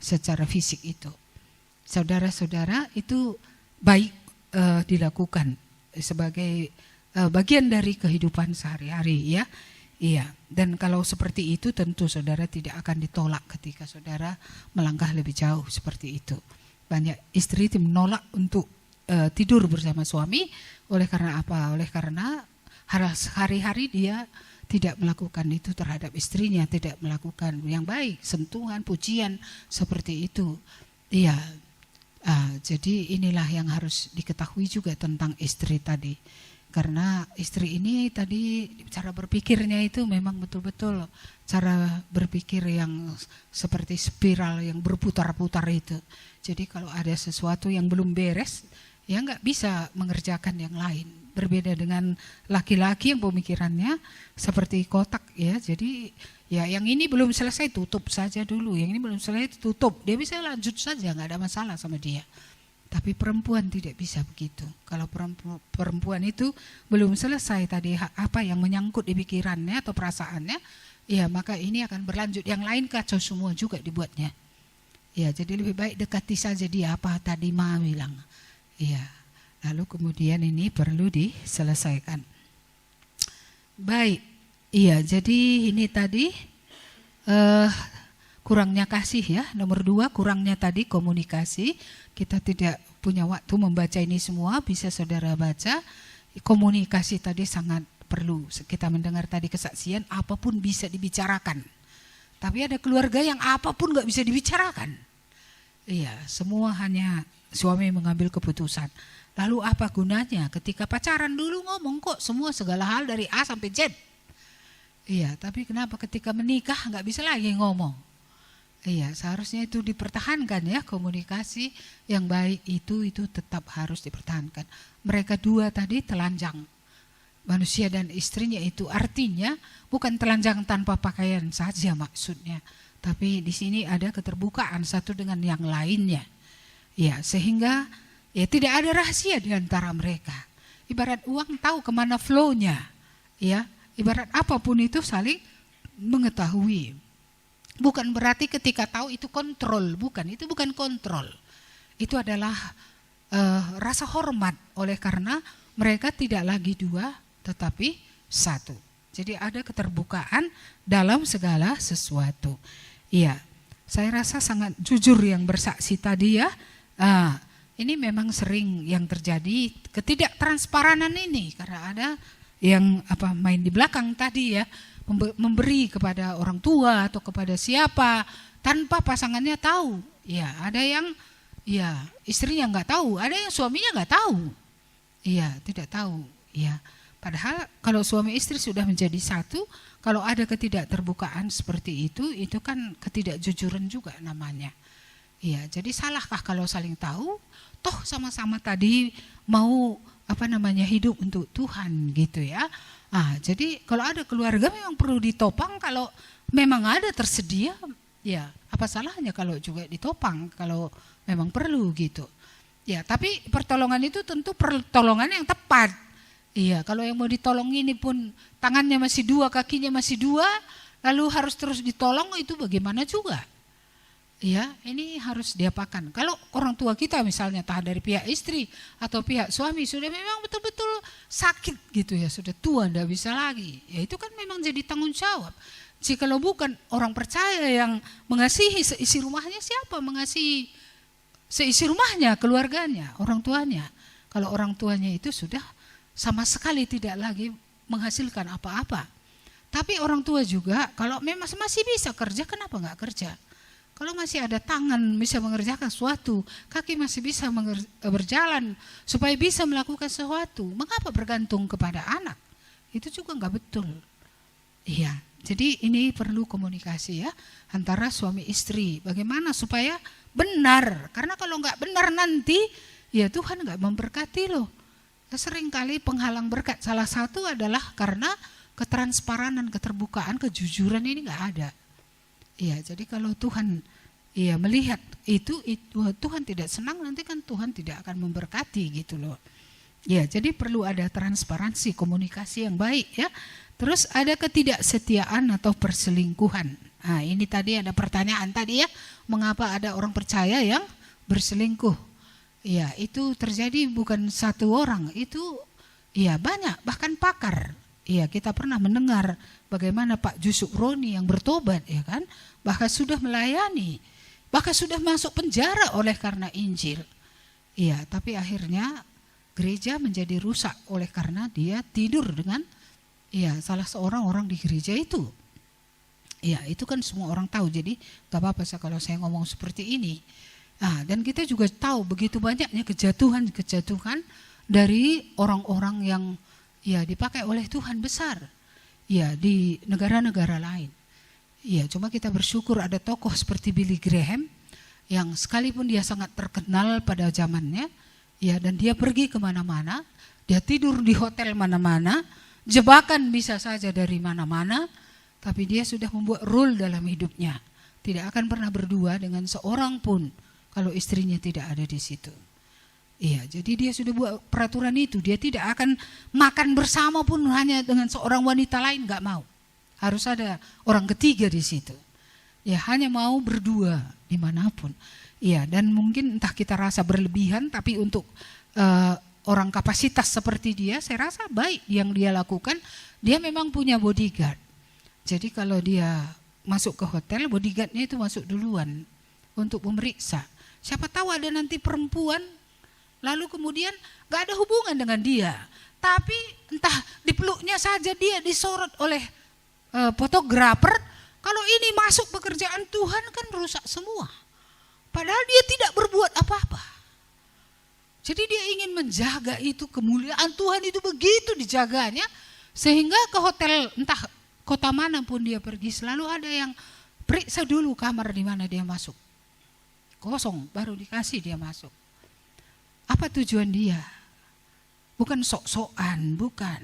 secara fisik itu. Saudara-saudara, itu baik dilakukan sebagai bagian dari kehidupan sehari-hari ya. Iya, dan kalau seperti itu tentu saudara tidak akan ditolak ketika saudara melangkah lebih jauh seperti itu. Banyak istri menolak untuk tidur bersama suami, oleh karena apa? Oleh karena hari-hari dia tidak melakukan itu terhadap istrinya, tidak melakukan yang baik, sentuhan, pujian seperti itu. Iya, jadi inilah yang harus diketahui juga tentang istri tadi. Karena istri ini tadi cara berpikirnya itu memang betul-betul cara berpikir yang seperti spiral yang berputar-putar itu. Jadi kalau ada sesuatu yang belum beres, ya nggak bisa mengerjakan yang lain. Berbeda dengan laki-laki yang pemikirannya seperti kotak ya. Jadi ya yang ini belum selesai tutup saja dulu, yang ini belum selesai tutup. Dia bisa lanjut saja, nggak ada masalah sama dia. Tapi perempuan tidak bisa begitu. Kalau perempuan itu belum selesai tadi apa yang menyangkut di pikirannya atau perasaannya, ya maka ini akan berlanjut. Yang lain kacau semua juga dibuatnya. Ya, jadi lebih baik dekati saja dia apa tadi Ma bilang. Ya, lalu kemudian ini perlu diselesaikan. Baik, iya jadi ini tadi kurangnya kasih ya. Nomor 2 kurangnya tadi komunikasi. Kita tidak punya waktu membaca ini semua, bisa saudara baca. Komunikasi tadi sangat perlu. Kita mendengar tadi kesaksian, apapun bisa dibicarakan. Tapi ada keluarga yang apapun gak bisa dibicarakan. Iya, semua hanya suami mengambil keputusan. Lalu apa gunanya? Ketika pacaran dulu ngomong kok semua segala hal dari A sampai Z. Iya, tapi kenapa ketika menikah gak bisa lagi ngomong? Iya, seharusnya itu dipertahankan ya, komunikasi yang baik itu tetap harus dipertahankan. Mereka dua tadi telanjang, manusia dan istrinya itu artinya bukan telanjang tanpa pakaian saja maksudnya, tapi di sini ada keterbukaan satu dengan yang lainnya. Ya, sehingga ya tidak ada rahasia di antara mereka. Ibarat uang tahu kemana flow-nya, ya, ibarat apapun itu saling mengetahui. Bukan berarti ketika tahu itu kontrol, bukan, itu bukan kontrol. Itu adalah rasa hormat oleh karena mereka tidak lagi dua tetapi satu. Jadi ada keterbukaan dalam segala sesuatu. Iya, saya rasa sangat jujur yang bersaksi tadi ya. Ini memang sering yang terjadi ketidaktransparan ini karena ada yang main di belakang tadi ya. Memberi kepada orang tua atau kepada siapa tanpa pasangannya tahu. Ya, ada yang ya istrinya nggak tahu, ada yang suaminya nggak tahu. Iya, tidak tahu. Ya, padahal kalau suami istri sudah menjadi satu, kalau ada ketidakterbukaan seperti itu kan ketidakjujuran juga namanya. Iya, jadi salahkah kalau saling tahu? Toh sama-sama tadi mau hidup untuk Tuhan gitu ya. Jadi kalau ada keluarga memang perlu ditopang, kalau memang ada tersedia, ya apa salahnya kalau juga ditopang kalau memang perlu gitu. Ya, tapi pertolongan itu tentu pertolongan yang tepat. Iya, kalau yang mau ditolong ini pun tangannya masih dua, kakinya masih dua, lalu harus terus ditolong, itu bagaimana juga? Ya, ini harus diapakan. Kalau orang tua kita misalnya tahan dari pihak istri atau pihak suami sudah memang betul-betul sakit gitu ya, sudah tua tidak bisa lagi. Ya itu kan memang jadi tanggung jawab. Jikalau bukan orang percaya yang mengasihi seisi rumahnya, siapa mengasihi seisi rumahnya, keluarganya, orang tuanya. Kalau orang tuanya itu sudah sama sekali tidak lagi menghasilkan apa-apa. Tapi orang tua juga kalau memang masih bisa kerja, kenapa enggak kerja? Kalau masih ada tangan bisa mengerjakan sesuatu, kaki masih bisa berjalan supaya bisa melakukan sesuatu, mengapa bergantung kepada anak? Itu juga enggak betul. Iya, jadi ini perlu komunikasi ya antara suami istri. Bagaimana supaya benar? Karena kalau enggak benar nanti ya Tuhan enggak memberkati loh. Seringkali penghalang berkat salah satu adalah karena ketransparanan, keterbukaan, kejujuran ini enggak ada. Iya, jadi kalau Tuhan melihat itu Tuhan tidak senang, nanti kan Tuhan tidak akan memberkati gitu loh. Ya, jadi perlu ada transparansi, komunikasi yang baik ya. Terus ada ketidaksetiaan atau perselingkuhan. Nah, ini tadi ada pertanyaan tadi ya, mengapa ada orang percaya yang berselingkuh? Ya, itu terjadi bukan satu orang, itu ya banyak, bahkan pakar Iya, kita pernah mendengar bagaimana Pak Jusuk Roni yang bertobat, ya kan? Bahkan sudah melayani, bahkan sudah masuk penjara oleh karena Injil. Iya, tapi akhirnya gereja menjadi rusak oleh karena dia tidur dengan salah seorang orang di gereja itu. Iya, itu kan semua orang tahu. Jadi gak apa-apa kalau saya ngomong seperti ini. Nah, dan kita juga tahu begitu banyaknya kejatuhan dari orang-orang yang dipakai oleh Tuhan besar. Di negara-negara lain. Cuma kita bersyukur ada tokoh seperti Billy Graham yang sekalipun dia sangat terkenal pada zamannya, dan dia pergi kemana-mana, dia tidur di hotel mana-mana, jebakan bisa saja dari mana-mana, tapi dia sudah membuat rule dalam hidupnya. Tidak akan pernah berdua dengan seorang pun kalau istrinya tidak ada di situ. Jadi dia sudah buat peraturan itu. Dia tidak akan makan bersama pun hanya dengan seorang wanita lain, gak mau. Harus ada orang ketiga di situ. Hanya mau berdua dimanapun. Dan mungkin entah kita rasa berlebihan, tapi untuk orang kapasitas seperti dia, saya rasa baik yang dia lakukan. Dia memang punya bodyguard. Jadi kalau dia masuk ke hotel, bodyguardnya itu masuk duluan untuk memeriksa. Siapa tahu ada nanti perempuan, lalu kemudian gak ada hubungan dengan dia. Tapi entah dipeluknya saja dia disorot oleh fotografer. Kalau ini masuk pekerjaan Tuhan kan rusak semua. Padahal dia tidak berbuat apa-apa. Jadi dia ingin menjaga itu, kemuliaan Tuhan itu begitu dijaganya. Sehingga ke hotel entah kota manapun dia pergi, selalu ada yang periksa dulu kamar di mana dia masuk. Kosong, baru dikasih dia masuk. Apa tujuan dia? Bukan sok-sokan, bukan.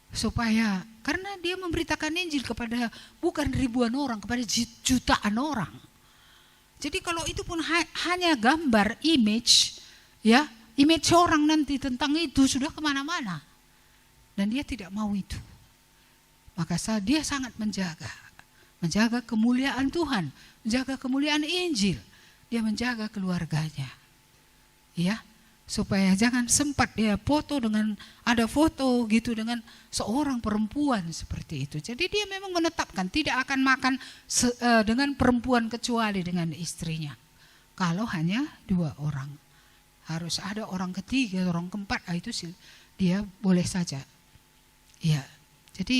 Supaya, karena dia memberitakan Injil kepada bukan ribuan orang, kepada jutaan orang. Jadi kalau itu pun hanya gambar, image orang nanti tentang itu sudah kemana-mana. Dan dia tidak mau itu. Maka dia sangat menjaga kemuliaan Tuhan, menjaga kemuliaan Injil. Dia menjaga keluarganya. Supaya jangan sempat dia ada foto gitu dengan seorang perempuan seperti itu. Jadi dia memang menetapkan tidak akan makan dengan perempuan kecuali dengan istrinya. Kalau hanya 2 orang. Harus ada orang ketiga, orang keempat, itu sih dia boleh saja. Jadi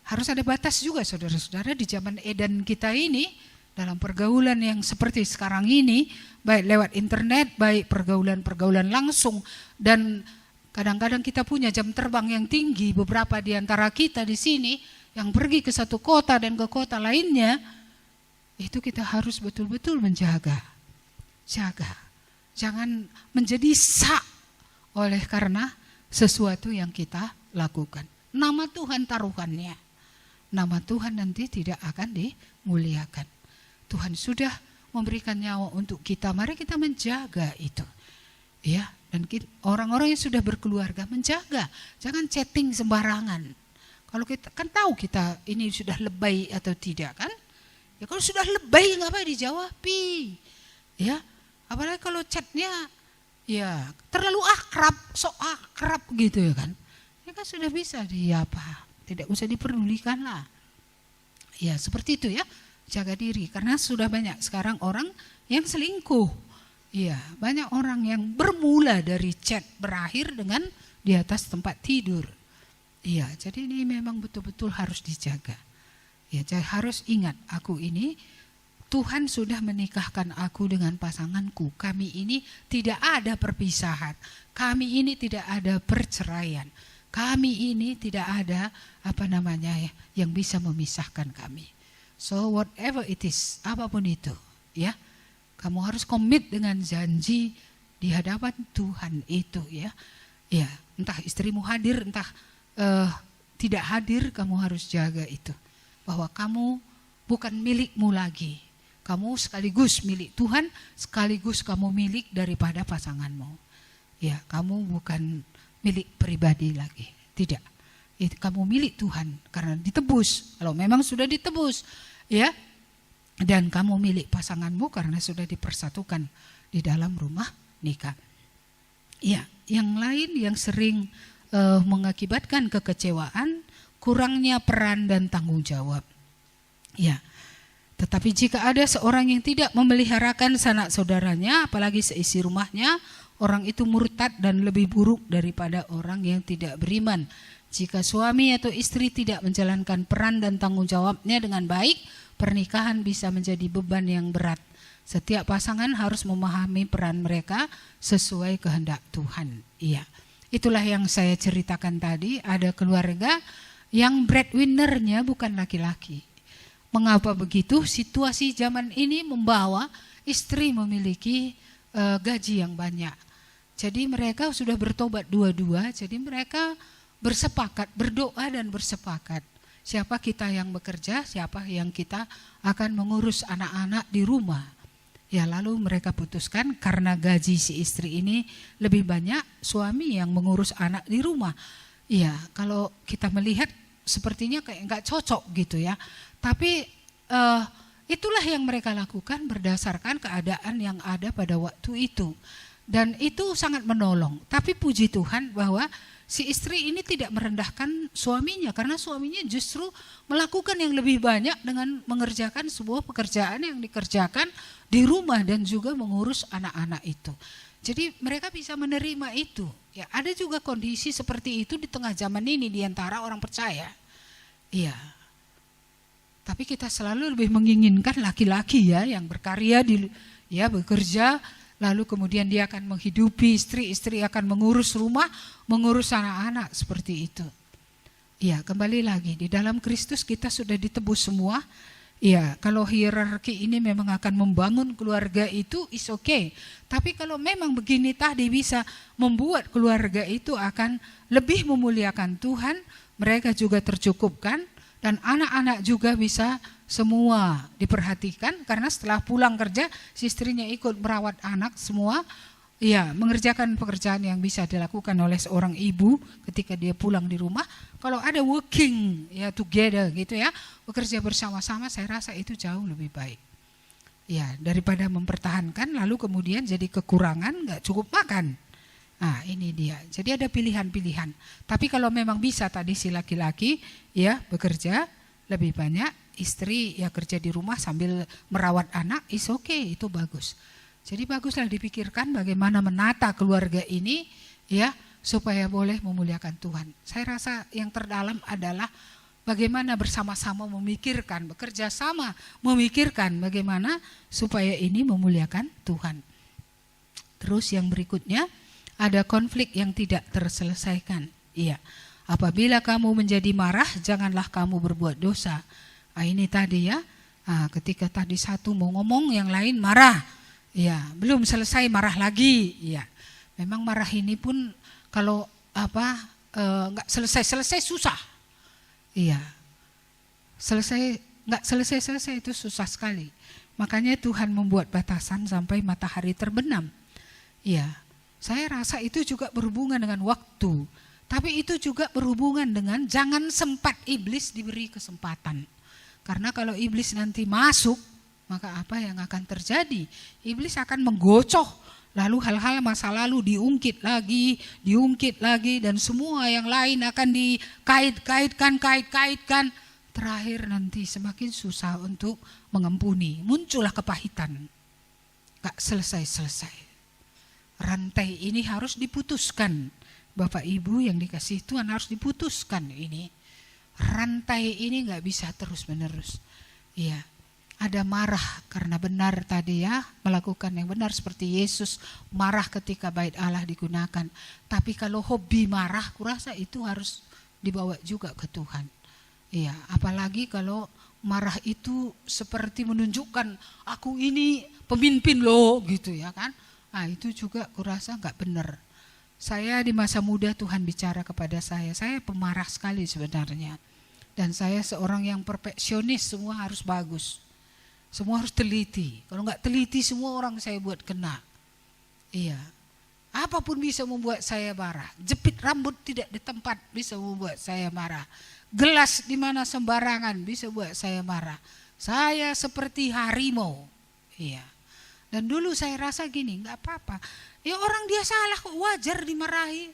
harus ada batas juga saudara-saudara di zaman Eden kita ini, dalam pergaulan yang seperti sekarang ini, baik lewat internet, baik pergaulan-pergaulan langsung, dan kadang-kadang kita punya jam terbang yang tinggi, beberapa di antara kita di sini yang pergi ke satu kota dan ke kota lainnya, itu kita harus betul-betul menjaga. Jangan menjadi sak oleh karena sesuatu yang kita lakukan. Nama Tuhan taruhannya. Nama Tuhan nanti tidak akan dimuliakan. Tuhan sudah memberikan nyawa untuk kita. Mari kita menjaga itu. Dan orang-orang yang sudah berkeluarga menjaga. Jangan chatting sembarangan. Kalau kita kan tahu kita ini sudah lebay atau tidak kan? Kalau sudah lebay ngapain dijawabi? Apalagi kalau chatnya terlalu akrab, sok akrab gitu kan. Kan sudah bisa tidak usah diperdulikan lah. Seperti itu jaga diri. Karena sudah banyak sekarang orang yang selingkuh. Banyak orang yang bermula dari chat berakhir dengan di atas tempat tidur. Jadi ini memang betul-betul harus dijaga. Harus ingat, aku ini Tuhan sudah menikahkan aku dengan pasanganku. Kami ini tidak ada perpisahan. Kami ini tidak ada perceraian. Kami ini tidak ada yang bisa memisahkan kami. So whatever it is, apapun itu, kamu harus komit dengan janji di hadapan Tuhan itu, entah istrimu hadir, entah tidak hadir, kamu harus jaga itu, bahwa kamu bukan milikmu lagi, kamu sekaligus milik Tuhan, sekaligus kamu milik daripada pasanganmu, kamu bukan milik pribadi lagi, tidak. Kamu milik Tuhan karena ditebus. Kalau memang sudah ditebus, dan kamu milik pasanganmu karena sudah dipersatukan di dalam rumah nikah. Yang lain yang sering mengakibatkan kekecewaan, kurangnya peran dan tanggung jawab. Ya. Tetapi jika ada seorang yang tidak memeliharakan sanak saudaranya, apalagi seisi rumahnya, orang itu murtad dan lebih buruk daripada orang yang tidak beriman. Jika suami atau istri tidak menjalankan peran dan tanggung jawabnya dengan baik, pernikahan bisa menjadi beban yang berat. Setiap pasangan harus memahami peran mereka sesuai kehendak Tuhan. Iya, itulah yang saya ceritakan tadi. Ada keluarga yang breadwinner-nya bukan laki-laki. Mengapa begitu? Situasi zaman ini membawa istri memiliki gaji yang banyak. Jadi mereka sudah bertobat dua-dua, jadi mereka bersepakat, berdoa dan bersepakat. Siapa kita yang bekerja, siapa yang kita akan mengurus anak-anak di rumah. Ya, lalu mereka putuskan karena gaji si istri ini lebih banyak, suami yang mengurus anak di rumah. Ya, kalau kita melihat sepertinya kayak nggak cocok gitu ya. Tapi itulah yang mereka lakukan berdasarkan keadaan yang ada pada waktu itu. Dan itu sangat menolong. Tapi puji Tuhan bahwa si istri ini tidak merendahkan suaminya, karena suaminya justru melakukan yang lebih banyak dengan mengerjakan sebuah pekerjaan yang dikerjakan di rumah dan juga mengurus anak-anak itu. Jadi mereka bisa menerima itu. Ya, ada juga kondisi seperti itu di tengah zaman ini di antara orang percaya. Iya. Tapi kita selalu lebih menginginkan laki-laki ya yang berkarya bekerja, lalu kemudian dia akan menghidupi istri akan mengurus rumah, mengurus anak-anak seperti itu. Ya, kembali lagi di dalam Kristus kita sudah ditebus semua. Ya, kalau hierarki ini memang akan membangun keluarga itu is okay. Tapi kalau memang begini tadi bisa membuat keluarga itu akan lebih memuliakan Tuhan, mereka juga tercukupkan. Dan anak-anak juga bisa semua diperhatikan, karena setelah pulang kerja si istrinya ikut merawat anak semua. Ya, mengerjakan pekerjaan yang bisa dilakukan oleh seorang ibu ketika dia pulang di rumah. Kalau ada working ya together gitu ya, bekerja bersama-sama, saya rasa itu jauh lebih baik. Ya, daripada mempertahankan lalu kemudian jadi kekurangan, nggak cukup makan. Nah, ini dia. Jadi ada pilihan-pilihan. Tapi kalau memang bisa tadi si laki-laki ya bekerja lebih banyak, istri ya kerja di rumah sambil merawat anak, is okay, itu bagus. Jadi baguslah dipikirkan bagaimana menata keluarga ini ya supaya boleh memuliakan Tuhan. Saya rasa yang terdalam adalah bagaimana bersama-sama memikirkan, bekerja sama memikirkan bagaimana supaya ini memuliakan Tuhan. Terus yang berikutnya, ada konflik yang tidak terselesaikan. Iya. Apabila kamu menjadi marah, janganlah kamu berbuat dosa. Nah, ini tadi ya. Nah, ketika tadi satu mau ngomong, yang lain marah. Iya, belum selesai marah lagi. Iya. Memang marah ini pun kalau nggak selesai susah. Iya. Nggak selesai itu susah sekali. Makanya Tuhan membuat batasan sampai matahari terbenam. Iya. Saya rasa itu juga berhubungan dengan waktu. Tapi itu juga berhubungan dengan jangan sempat iblis diberi kesempatan. Karena kalau iblis nanti masuk, maka apa yang akan terjadi? Iblis akan menggocoh. Lalu hal-hal masa lalu diungkit lagi. Dan semua yang lain akan dikait-kaitkan. Terakhir nanti semakin susah untuk mengampuni. Muncullah kepahitan. Gak selesai-selesai. Rantai ini harus diputuskan. Bapak Ibu yang dikasihi Tuhan, harus diputuskan ini. Rantai ini gak bisa terus menerus. Iya, ada marah karena benar tadi ya, melakukan yang benar seperti Yesus marah ketika bait Allah digunakan. Tapi kalau hobi marah, kurasa itu harus dibawa juga ke Tuhan. Iya, apalagi kalau marah itu seperti menunjukkan aku ini pemimpin loh gitu ya kan. Nah, itu juga kurasa gak benar. Saya di masa muda Tuhan bicara kepada saya pemarah sekali sebenarnya. Dan saya seorang yang perfeksionis, semua harus bagus. Semua harus teliti. Kalau gak teliti semua orang saya buat kena. Iya. Apapun bisa membuat saya marah. Jepit rambut tidak di tempat bisa membuat saya marah. Gelas di mana sembarangan bisa buat saya marah. Saya seperti harimau. Iya. Dan dulu saya rasa gini, gak apa-apa. Ya orang dia salah kok, wajar dimarahi.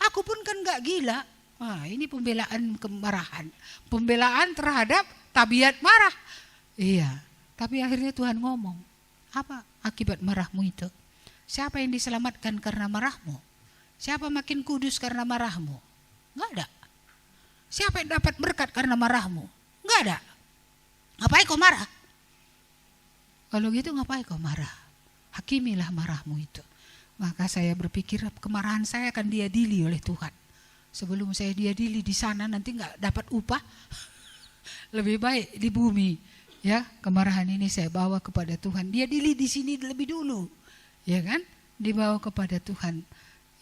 Aku pun kan gak gila. Wah, ini pembelaan kemarahan. Pembelaan terhadap tabiat marah. Iya, tapi akhirnya Tuhan ngomong, apa akibat marahmu itu? Siapa yang diselamatkan karena marahmu? Siapa makin kudus karena marahmu? Enggak ada. Siapa yang dapat berkat karena marahmu? Enggak ada. Ngapain kau marah? Kalau gitu ngapain kau marah? Hakimilah marahmu itu. Maka saya berpikir kemarahan saya akan diadili oleh Tuhan. Sebelum saya diadili di sana nanti enggak dapat upah. Lebih baik di bumi. Ya, kemarahan ini saya bawa kepada Tuhan. Diadili di sini lebih dulu. Ya kan? Dibawa kepada Tuhan.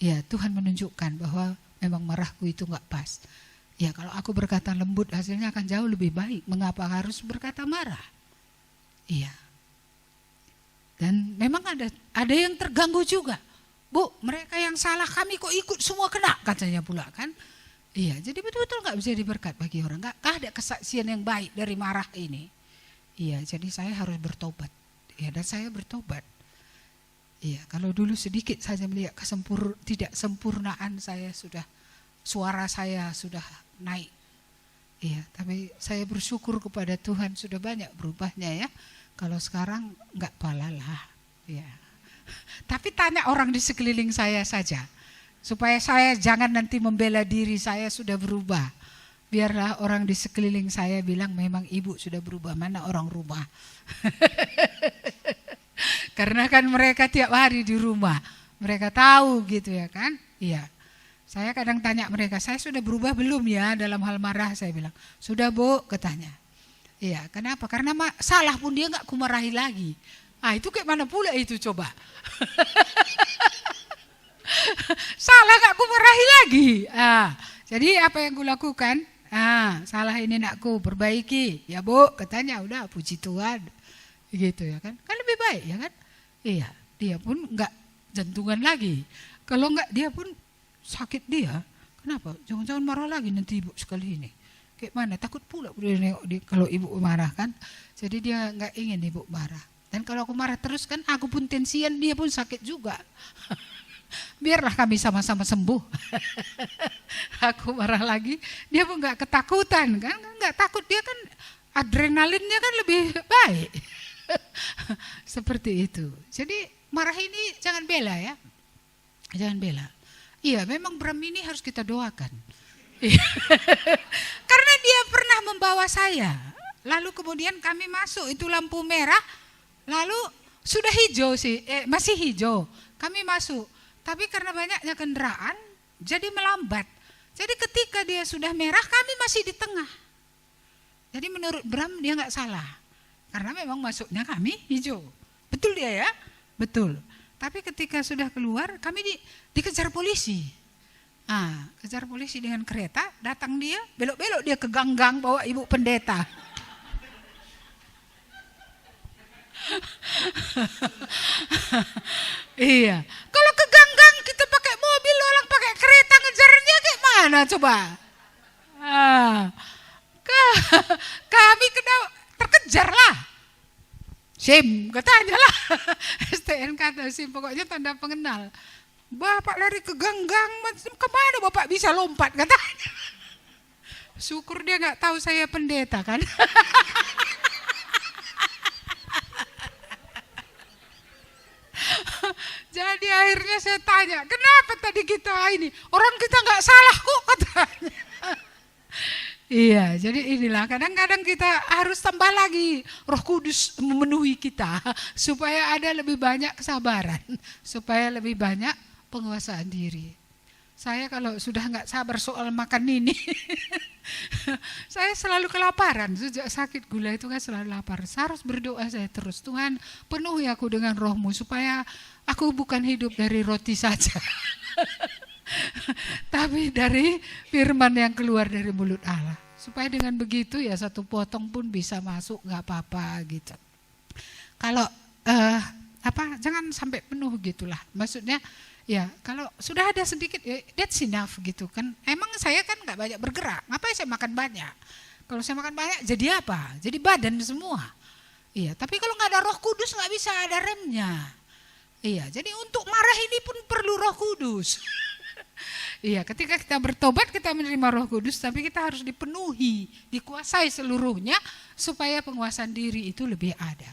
Ya, Tuhan menunjukkan bahwa memang marahku itu enggak pas. Ya, kalau aku berkata lembut hasilnya akan jauh lebih baik. Mengapa harus berkata marah? Iya. Dan memang ada yang terganggu juga. Bu, mereka yang salah kami kok ikut semua kena, katanya pula kan. Iya, jadi betul-betul gak bisa diberkat bagi orang. Gak ada kesaksian yang baik dari marah ini. Iya, jadi saya harus bertobat. Ya, dan saya bertobat. Iya, kalau dulu sedikit saja melihat tidak sempurnaan saya suara saya sudah naik. Iya, tapi saya bersyukur kepada Tuhan sudah banyak berubahnya ya. Kalau sekarang enggak palalah. Ya. Tapi tanya orang di sekeliling saya saja. Supaya saya jangan nanti membela diri saya sudah berubah. Biarlah orang di sekeliling saya bilang memang ibu sudah berubah. Mana orang rumah. Karena kan mereka tiap hari di rumah. Mereka tahu gitu ya kan. Iya. Saya kadang tanya mereka, saya sudah berubah belum ya dalam hal marah? Saya bilang, sudah Bu, katanya. Iya, kenapa? Karena salah pun dia gak kumarahi lagi. Ah, itu kayak mana pula itu coba? Salah gak kumarahi lagi. Ah, jadi apa yang kulakukan? Ah, salah ini nakku perbaiki. Ya Bu, katanya udah puji Tuhan. Gitu ya kan. Kan lebih baik ya kan? Iya, dia pun gak jantungan lagi. Kalau enggak dia pun sakit dia. Kenapa? Jangan-jangan marah lagi nanti ibu sekali ini. Kayak mana? Takut pula kalau ibu marah kan. Jadi dia nggak ingin ibu marah. Dan kalau aku marah terus kan aku pun tensian, dia pun sakit juga. Biarlah kami sama-sama sembuh. Aku marah lagi, dia pun nggak ketakutan kan. Nggak takut, dia kan adrenalinnya kan lebih baik. Seperti itu. Jadi marah ini jangan bela ya. Jangan bela. Iya, memang Bram ini harus kita doakan. Karena dia pernah membawa saya. Lalu kemudian kami masuk, itu lampu merah. Lalu sudah hijau sih, masih hijau. Kami masuk. Tapi karena banyaknya kendaraan, jadi melambat. Jadi ketika dia sudah merah, kami masih di tengah. Jadi menurut Bram dia nggak salah. Karena memang masuknya kami hijau. Betul dia ya? Betul. Tapi ketika sudah keluar, kami dikejar polisi. Ah, kejar polisi dengan kereta, datang dia, belok-belok dia ke gang-gang bawa ibu pendeta. Iya, kalau ke gang-gang kita pakai mobil, orang pakai kereta ngejarnya kayak mana coba? Ah, kami kena terkejar lah. SIM, katanya lah. STNK atau SIM, pokoknya tanda pengenal. Bapak lari ke gang-gang, kemana Bapak bisa lompat, katanya. Syukur dia gak tahu saya pendeta kan. Jadi akhirnya saya tanya, kenapa tadi kita ini? Orang kita gak salah kok, katanya. Iya, jadi inilah kadang-kadang kita harus tambah lagi Roh Kudus memenuhi kita supaya ada lebih banyak kesabaran, supaya lebih banyak penguasaan diri. Saya kalau sudah nggak sabar soal makan ini, saya selalu kelaparan. Sejak sakit gula itu kan selalu lapar. Saya harus berdoa saya terus, Tuhan penuhi aku dengan Roh-Mu supaya aku bukan hidup dari roti saja. Tapi dari firman yang keluar dari mulut Allah. Supaya dengan begitu ya satu potong pun bisa masuk, gak apa-apa gitu. Kalau jangan sampai penuh gitulah. Maksudnya ya kalau sudah ada sedikit ya that's enough gitu kan. Emang saya kan gak banyak bergerak, ngapain saya makan banyak? Kalau saya makan banyak jadi apa? Jadi badan semua. Iya, tapi kalau gak ada Roh Kudus gak bisa ada remnya. Iya, jadi untuk marah ini pun perlu Roh Kudus. Iya, ketika kita bertobat kita menerima Roh Kudus, tapi kita harus dipenuhi, dikuasai seluruhnya supaya penguasaan diri itu lebih ada.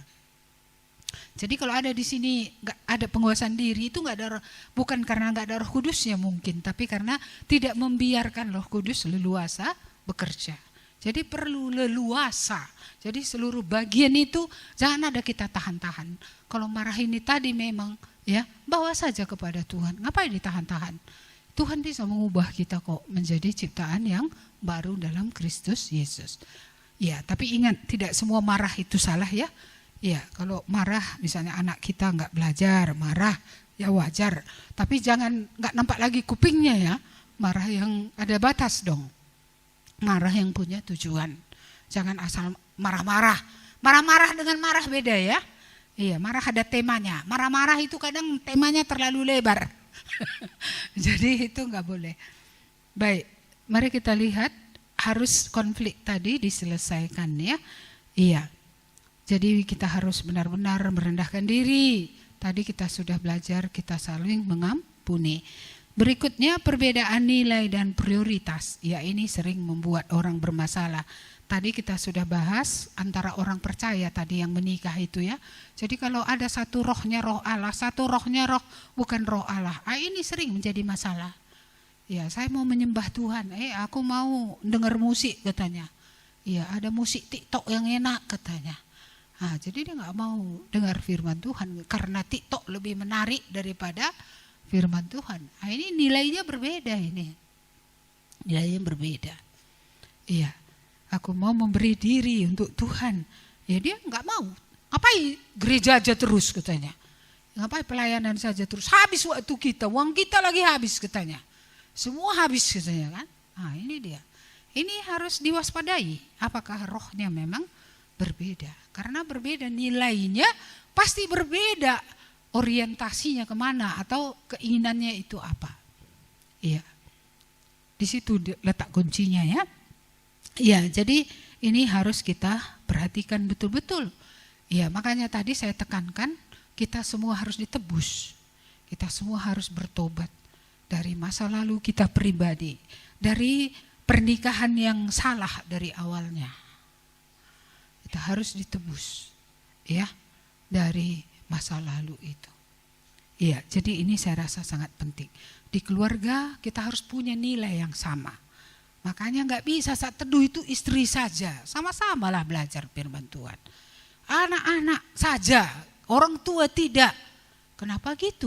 Jadi kalau ada di sini nggak ada penguasaan diri itu nggak ada, bukan karena nggak ada Roh Kudusnya mungkin, tapi karena tidak membiarkan Roh Kudus leluasa bekerja. Jadi perlu leluasa. Jadi seluruh bagian itu jangan ada kita tahan-tahan. Kalau marah ini tadi memang ya bawa saja kepada Tuhan. Ngapain ditahan-tahan? Tuhan bisa mengubah kita kok menjadi ciptaan yang baru dalam Kristus Yesus. Ya, tapi ingat tidak semua marah itu salah ya. Ya, kalau marah misalnya anak kita nggak belajar, marah ya wajar. Tapi jangan nggak nampak lagi kupingnya ya. Marah yang ada batas dong. Marah yang punya tujuan. Jangan asal marah-marah. Marah-marah dengan marah beda ya. Iya, marah ada temanya. Marah-marah itu kadang temanya terlalu lebar. Jadi itu nggak boleh. Baik, mari kita lihat harus konflik tadi diselesaikan ya. Iya. Jadi kita harus benar-benar merendahkan diri. Tadi kita sudah belajar kita saling mengampuni. Berikutnya perbedaan nilai dan prioritas. Ya, ini sering membuat orang bermasalah. Tadi kita sudah bahas antara orang percaya tadi yang menikah itu ya. Jadi kalau ada satu rohnya roh Allah, satu rohnya roh bukan roh Allah. Ini sering menjadi masalah. Ya, saya mau menyembah Tuhan. Aku mau dengar musik katanya. Ya, ada musik TikTok yang enak katanya. Jadi dia nggak mau dengar firman Tuhan karena TikTok lebih menarik daripada firman Tuhan. Ini nilainya berbeda ini. Nilainya berbeda. Iya. Aku mau memberi diri untuk Tuhan. Ya dia nggak mau. Ngapain gereja aja terus katanya. Ngapain pelayanan saja terus. Habis waktu kita, uang kita lagi habis katanya. Semua habis katanya kan. Ini dia. Ini harus diwaspadai. Apakah rohnya memang berbeda? Karena berbeda nilainya pasti berbeda. Orientasinya kemana atau keinginannya itu apa. Iya. Di situ letak kuncinya ya. Iya, jadi ini harus kita perhatikan betul-betul. Iya, makanya tadi saya tekankan kita semua harus ditebus. Kita semua harus bertobat dari masa lalu kita pribadi, dari pernikahan yang salah dari awalnya. Kita harus ditebus. Ya, dari masa lalu itu. Iya, jadi ini saya rasa sangat penting. Di keluarga kita harus punya nilai yang sama. Makanya nggak bisa saat teduh itu istri saja, sama-sama lah belajar firman Tuhan. Anak-anak saja, orang tua tidak. Kenapa gitu?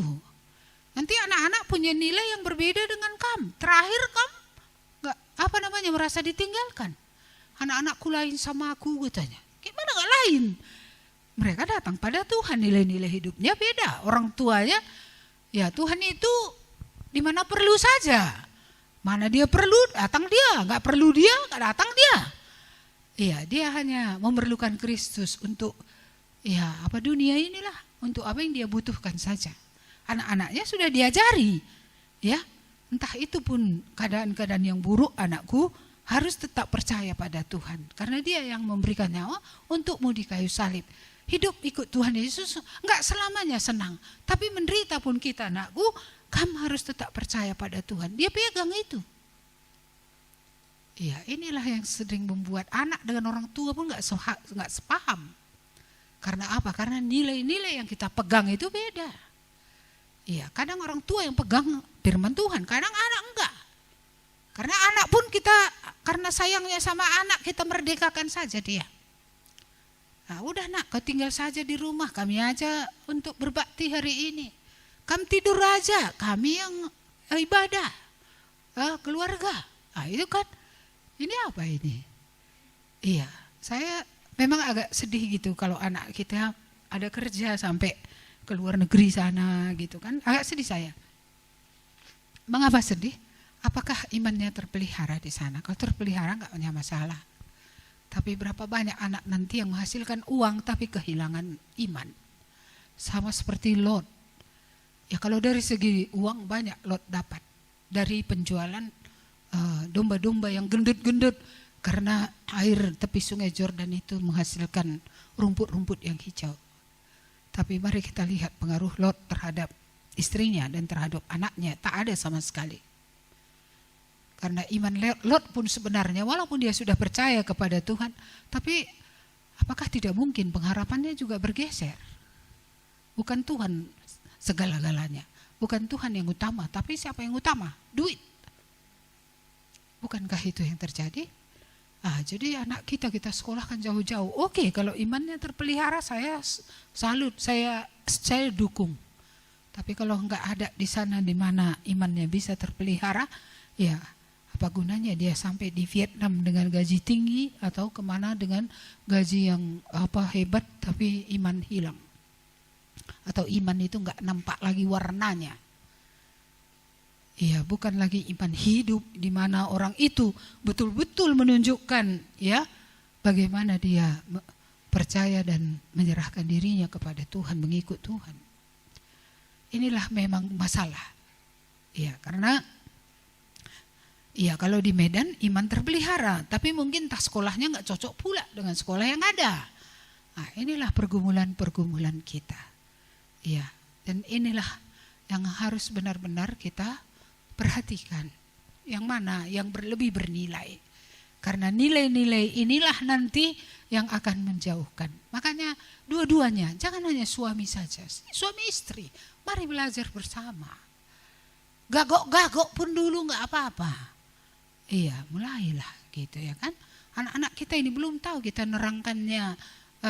Nanti anak-anak punya nilai yang berbeda dengan kamu. Terakhir kamu nggak merasa ditinggalkan. Anak-anakku lain sama aku katanya. Gimana nggak lain? Mereka datang pada Tuhan, nilai-nilai hidupnya beda. Orang tuanya, ya Tuhan itu di mana perlu saja. Mana dia perlu, datang dia. Gak perlu dia, gak datang dia. Iya, dia hanya memerlukan Kristus untuk dunia inilah. Untuk apa yang dia butuhkan saja. Anak-anaknya sudah diajari. Ya, entah itu pun keadaan-keadaan yang buruk anakku harus tetap percaya pada Tuhan. Karena dia yang memberikan nyawa untukmu di kayu salib. Hidup ikut Tuhan Yesus enggak selamanya senang. Tapi menderita pun kita anakku, kamu harus tetap percaya pada Tuhan. Dia pegang itu. Iya, inilah yang sering membuat anak dengan orang tua pun enggak sepaham. Karena apa? Karena nilai-nilai yang kita pegang itu beda. Iya, kadang orang tua yang pegang firman Tuhan, kadang anak enggak. Karena anak pun kita, karena sayangnya sama anak, kita merdekakan saja dia. Nah, udah nak, kau tinggal saja di rumah, kami aja untuk berbakti hari ini. Kamu tidur aja, kami yang ibadah, keluarga. Itu kan, ini apa ini? Iya, saya memang agak sedih gitu kalau anak kita ada kerja sampai ke luar negeri sana gitu kan. Agak sedih saya. Mengapa sedih? Apakah imannya terpelihara di sana? Kalau terpelihara enggak punya masalah. Tapi berapa banyak anak nanti yang menghasilkan uang tapi kehilangan iman. Sama seperti Lot. Ya kalau dari segi uang banyak Lot dapat. Dari penjualan domba-domba yang gendut-gendut. Karena air tepi sungai Jordan itu menghasilkan rumput-rumput yang hijau. Tapi mari kita lihat pengaruh Lot terhadap istrinya dan terhadap anaknya. Tak ada sama sekali. Karena iman Lot pun sebenarnya walaupun dia sudah percaya kepada Tuhan, tapi apakah tidak mungkin pengharapannya juga bergeser? Bukan Tuhan segala-galanya, bukan Tuhan yang utama, tapi siapa yang utama? Duit. Bukankah itu yang terjadi? Jadi anak kita sekolahkan jauh-jauh. Oke, kalau imannya terpelihara saya salut, saya dukung. Tapi kalau enggak ada di sana di mana imannya bisa terpelihara, ya apa gunanya dia sampai di Vietnam dengan gaji tinggi atau kemana dengan gaji yang hebat tapi iman hilang. Atau iman itu enggak nampak lagi warnanya. Iya, bukan lagi iman hidup di mana orang itu betul-betul menunjukkan ya bagaimana dia percaya dan menyerahkan dirinya kepada Tuhan, mengikut Tuhan. Inilah memang masalah. Iya, karena kalau di Medan iman terpelihara, tapi mungkin tas sekolahnya nggak cocok pula dengan sekolah yang ada. Inilah pergumulan-pergumulan kita. Iya, dan inilah yang harus benar-benar kita perhatikan. Yang mana yang lebih bernilai. Karena nilai-nilai inilah nanti yang akan menjauhkan. Makanya dua-duanya, jangan hanya suami saja. Suami istri, mari belajar bersama. Gagok-gagok pun dulu nggak apa-apa. Iya, mulailah gitu ya kan. Anak-anak kita ini belum tahu kita nerangkannya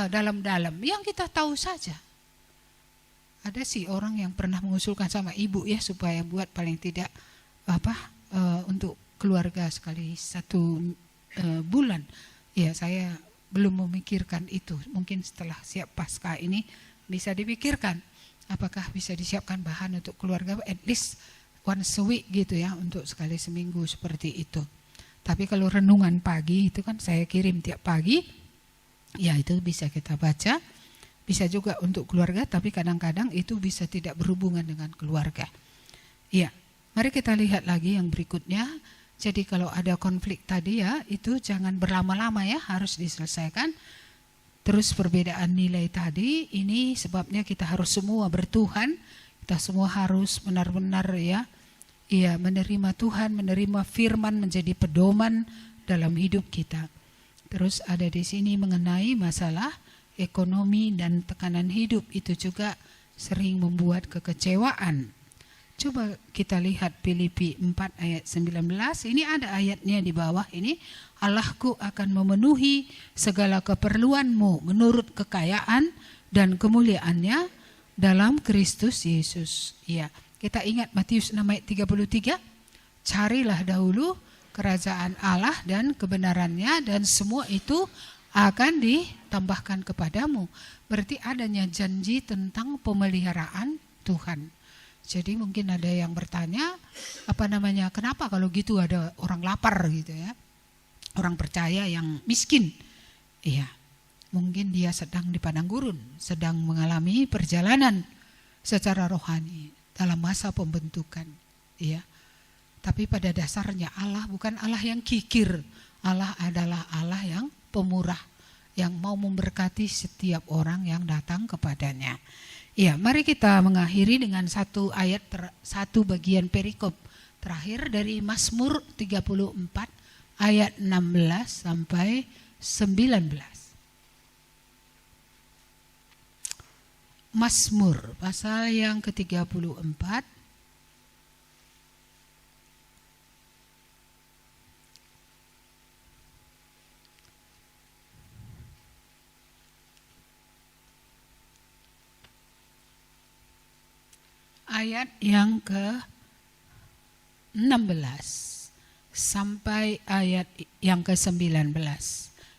dalam-dalam. Yang kita tahu saja. Ada sih orang yang pernah mengusulkan sama ibu ya supaya buat paling tidak untuk keluarga sekali 1 bulan. Ya, saya belum memikirkan itu. Mungkin setelah siap pasca ini bisa dipikirkan apakah bisa disiapkan bahan untuk keluarga at least once a week gitu ya, untuk sekali seminggu seperti itu. Tapi kalau renungan pagi itu kan saya kirim tiap pagi, ya itu bisa kita baca, bisa juga untuk keluarga, tapi kadang-kadang itu bisa tidak berhubungan dengan keluarga. Ya, mari kita lihat lagi yang berikutnya. Jadi kalau ada konflik tadi ya, itu jangan berlama-lama ya, harus diselesaikan. Terus perbedaan nilai tadi, ini sebabnya kita harus semua bertuhan, kita semua harus benar-benar ya menerima Tuhan, menerima firman menjadi pedoman dalam hidup kita. Terus ada di sini mengenai masalah ekonomi dan tekanan hidup, itu juga sering membuat kekecewaan. Coba kita lihat Filipi 4 ayat 19, ini ada ayatnya di bawah ini. Allahku akan memenuhi segala keperluanmu menurut kekayaan dan kemuliaannya dalam Kristus Yesus. Ya, kita ingat Matius 6 ayat 33, carilah dahulu kerajaan Allah dan kebenarannya dan semua itu akan ditambahkan kepadamu. Berarti adanya janji tentang pemeliharaan Tuhan. Jadi mungkin ada yang bertanya, kenapa kalau gitu ada orang lapar gitu ya. Orang percaya yang miskin. Iya, mungkin dia sedang di padang gurun, sedang mengalami perjalanan secara rohani dalam masa pembentukan. Iya. Tapi pada dasarnya Allah bukan Allah yang kikir. Allah adalah Allah yang pemurah, yang mau memberkati setiap orang yang datang kepadanya. Ya, mari kita mengakhiri dengan satu ayat, satu bagian perikop terakhir dari Mazmur 34 ayat 16 sampai 19. Mazmur pasal yang ke-34 ayat yang ke-16 sampai ayat yang ke-19.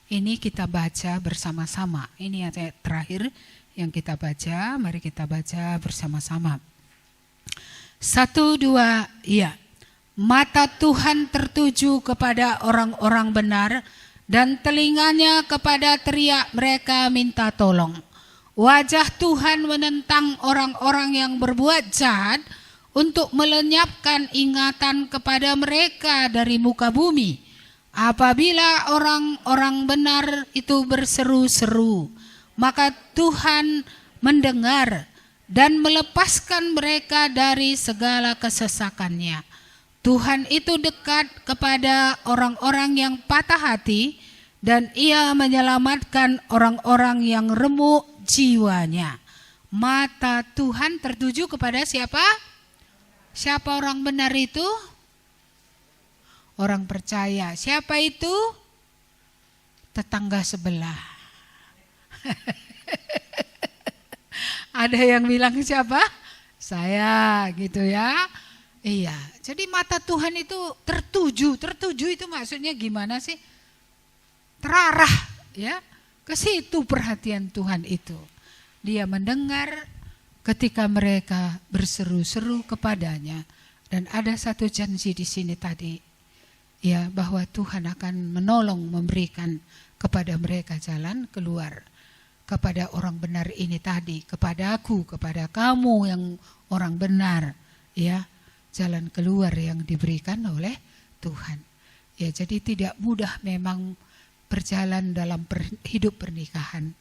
Ini kita baca bersama-sama. Ini ayat terakhir yang kita baca. Mari kita baca bersama-sama. 1, 2, iya. Mata Tuhan tertuju kepada orang-orang benar dan telinganya kepada teriak mereka minta tolong. Wajah Tuhan menentang orang-orang yang berbuat jahat untuk melenyapkan ingatan kepada mereka dari muka bumi. Apabila orang-orang benar itu berseru-seru, maka Tuhan mendengar dan melepaskan mereka dari segala kesesakannya. Tuhan itu dekat kepada orang-orang yang patah hati dan Ia menyelamatkan orang-orang yang remuk jiwanya. Mata Tuhan tertuju kepada siapa? Siapa orang benar itu? Orang percaya. Siapa itu? Tetangga sebelah. Ada yang bilang siapa? Saya gitu ya. Iya, jadi mata Tuhan itu tertuju itu maksudnya gimana sih? Terarah ya, ke situ perhatian Tuhan itu. Dia mendengar ketika mereka berseru-seru kepadanya, dan ada satu janji di sini tadi, ya, bahwa Tuhan akan menolong, memberikan kepada mereka jalan keluar, kepada orang benar ini tadi, kepada aku, kepada kamu yang orang benar, ya. Jalan keluar yang diberikan oleh Tuhan. Ya, jadi tidak mudah memang berjalan dalam hidup pernikahan.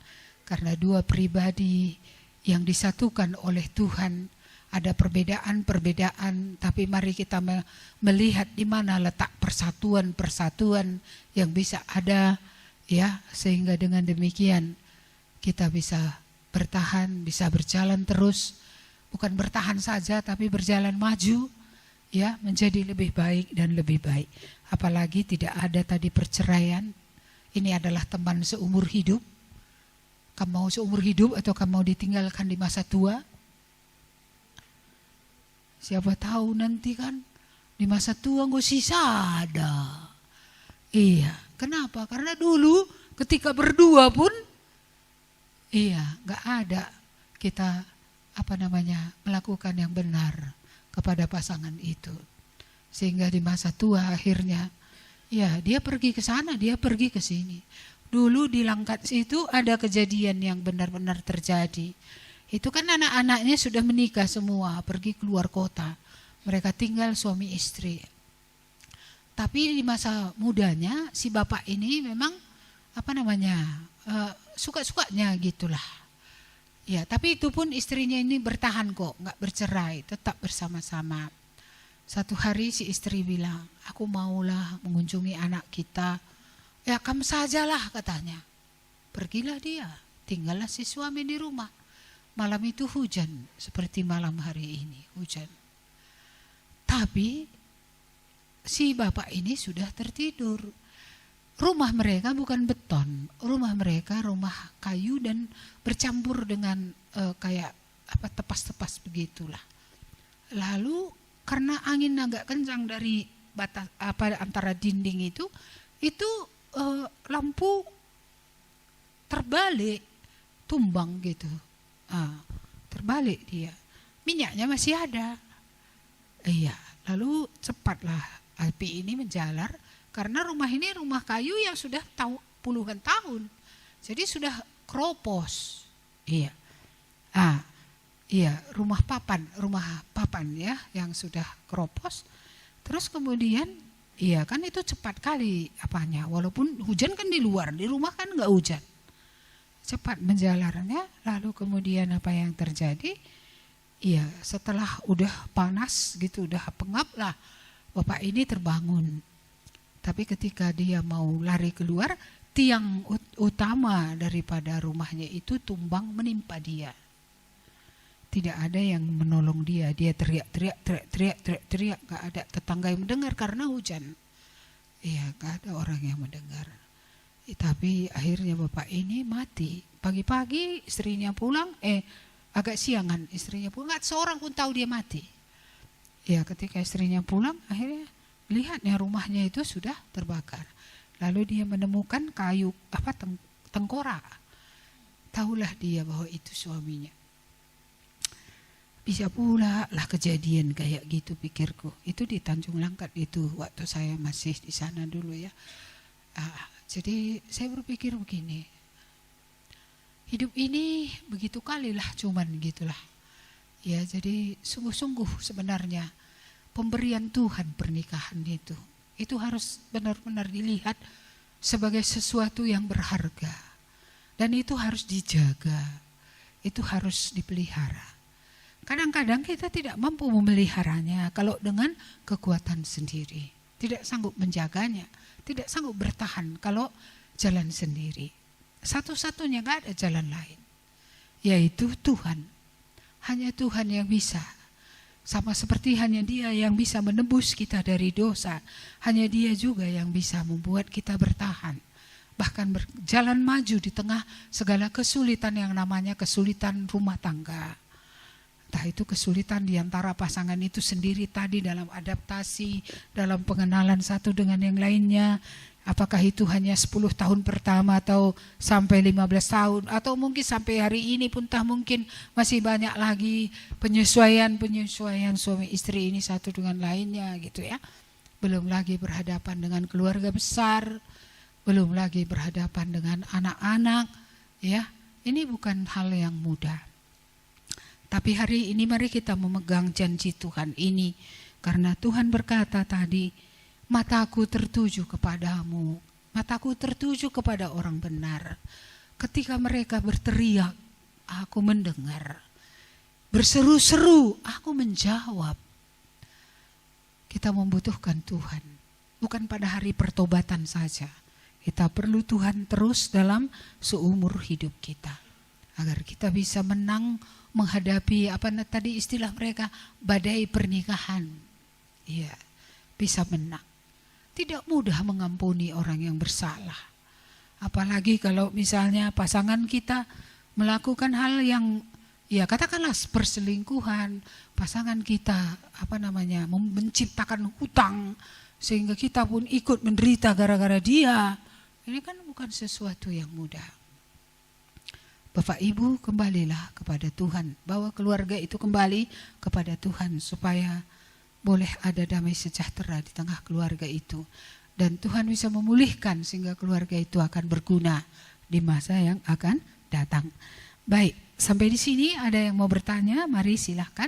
Karena dua pribadi yang disatukan oleh Tuhan, ada perbedaan-perbedaan, tapi mari kita melihat di mana letak persatuan-persatuan yang bisa ada, ya, sehingga dengan demikian kita bisa bertahan, bisa berjalan terus, bukan bertahan saja tapi berjalan maju, ya, menjadi lebih baik dan lebih baik. Apalagi tidak ada tadi perceraian. Ini adalah teman seumur hidup. Kamu mau seumur hidup atau kamu mau ditinggalkan di masa tua? Siapa tahu nanti kan di masa tua nggak sisa ada. Iya, kenapa? Karena dulu ketika berdua pun, iya, nggak ada kita melakukan yang benar kepada pasangan itu. Sehingga di masa tua akhirnya, ya, dia pergi ke sana, dia pergi ke sini. Dulu di Langkat itu ada kejadian yang benar-benar terjadi. Itu kan anak-anaknya sudah menikah semua, pergi keluar kota. Mereka tinggal suami istri. Tapi di masa mudanya si bapak ini memang suka-sukanya gitulah. Ya, tapi itu pun istrinya ini bertahan kok, nggak bercerai, tetap bersama-sama. Satu hari si istri bilang, aku maulah mengunjungi anak kita. Ya, kamu sajalah katanya. Pergilah dia, tinggallah si suami di rumah. Malam itu hujan, seperti malam hari ini, hujan. Tapi si bapak ini sudah tertidur. Rumah mereka bukan beton, rumah mereka rumah kayu dan bercampur dengan tepas-tepas begitulah. Lalu karena angin agak kencang dari batas antara dinding itu lampu terbalik, tumbang gitu, terbalik dia. Minyaknya masih ada, iya. Lalu cepatlah api ini menjalar. Karena rumah ini rumah kayu yang sudah puluhan tahun. Jadi sudah kropos. Iya. Iya, rumah papan ya yang sudah kropos. Terus kemudian, iya kan itu cepat kali apanya. Walaupun hujan kan di luar, di rumah kan enggak hujan. Cepat menjalarnya, lalu kemudian apa yang terjadi? Iya, setelah udah panas gitu, udah pengap lah, bapak ini terbangun. Tapi ketika dia mau lari keluar, tiang utama daripada rumahnya itu tumbang menimpa dia. Tidak ada yang menolong dia. Dia teriak, gak ada tetangga yang mendengar karena hujan. Iya, gak ada orang yang mendengar. Tapi akhirnya bapak ini mati. Pagi-pagi istrinya pulang, agak siangan istrinya pulang, gak seorang pun tahu dia mati. Ya, ketika istrinya pulang, akhirnya lihatnya rumahnya itu sudah terbakar. Lalu dia menemukan kayu tengkorak. Tahulah dia bahwa itu suaminya. Bisa pula lah kejadian kayak gitu, pikirku. Itu di Tanjung Langkat itu waktu saya masih di sana dulu ya. Jadi saya berpikir begini. Hidup ini begitu kali lah, cuman gitulah. Ya, jadi sungguh-sungguh sebenarnya pemberian Tuhan pernikahan itu harus benar-benar dilihat sebagai sesuatu yang berharga. Dan itu harus dijaga, itu harus dipelihara. Kadang-kadang kita tidak mampu memeliharanya kalau dengan kekuatan sendiri. Tidak sanggup menjaganya, tidak sanggup bertahan kalau jalan sendiri. Satu-satunya gak ada jalan lain, yaitu Tuhan. Hanya Tuhan yang bisa. Sama seperti hanya Dia yang bisa menebus kita dari dosa. Hanya Dia juga yang bisa membuat kita bertahan. Bahkan berjalan maju di tengah segala kesulitan yang namanya kesulitan rumah tangga. Entah itu kesulitan di antara pasangan itu sendiri tadi dalam adaptasi, dalam pengenalan satu dengan yang lainnya. Apakah itu hanya 10 tahun pertama atau sampai 15 tahun. Atau mungkin sampai hari ini pun mungkin masih banyak lagi penyesuaian suami istri ini satu dengan lainnya gitu ya. Belum lagi berhadapan dengan keluarga besar. Belum lagi berhadapan dengan anak-anak ya. Ini bukan hal yang mudah. Tapi hari ini mari kita memegang janji Tuhan ini. Karena Tuhan berkata tadi, mataku tertuju kepadamu, mataku tertuju kepada orang benar. Ketika mereka berteriak, aku mendengar. Berseru-seru, aku menjawab. Kita membutuhkan Tuhan, bukan pada hari pertobatan saja. Kita perlu Tuhan terus dalam seumur hidup kita. Agar kita bisa menang menghadapi apa tadi istilah mereka, badai pernikahan. Iya, bisa menang. Tidak mudah mengampuni orang yang bersalah. Apalagi kalau misalnya pasangan kita melakukan hal yang ya katakanlah perselingkuhan, pasangan kita menciptakan hutang sehingga kita pun ikut menderita gara-gara dia. Ini kan bukan sesuatu yang mudah. Bapak Ibu, kembalilah kepada Tuhan, bawa keluarga itu kembali kepada Tuhan supaya boleh ada damai sejahtera di tengah keluarga itu. Dan Tuhan bisa memulihkan sehingga keluarga itu akan berguna di masa yang akan datang. Baik, sampai di sini ada yang mau bertanya? Mari silahkan.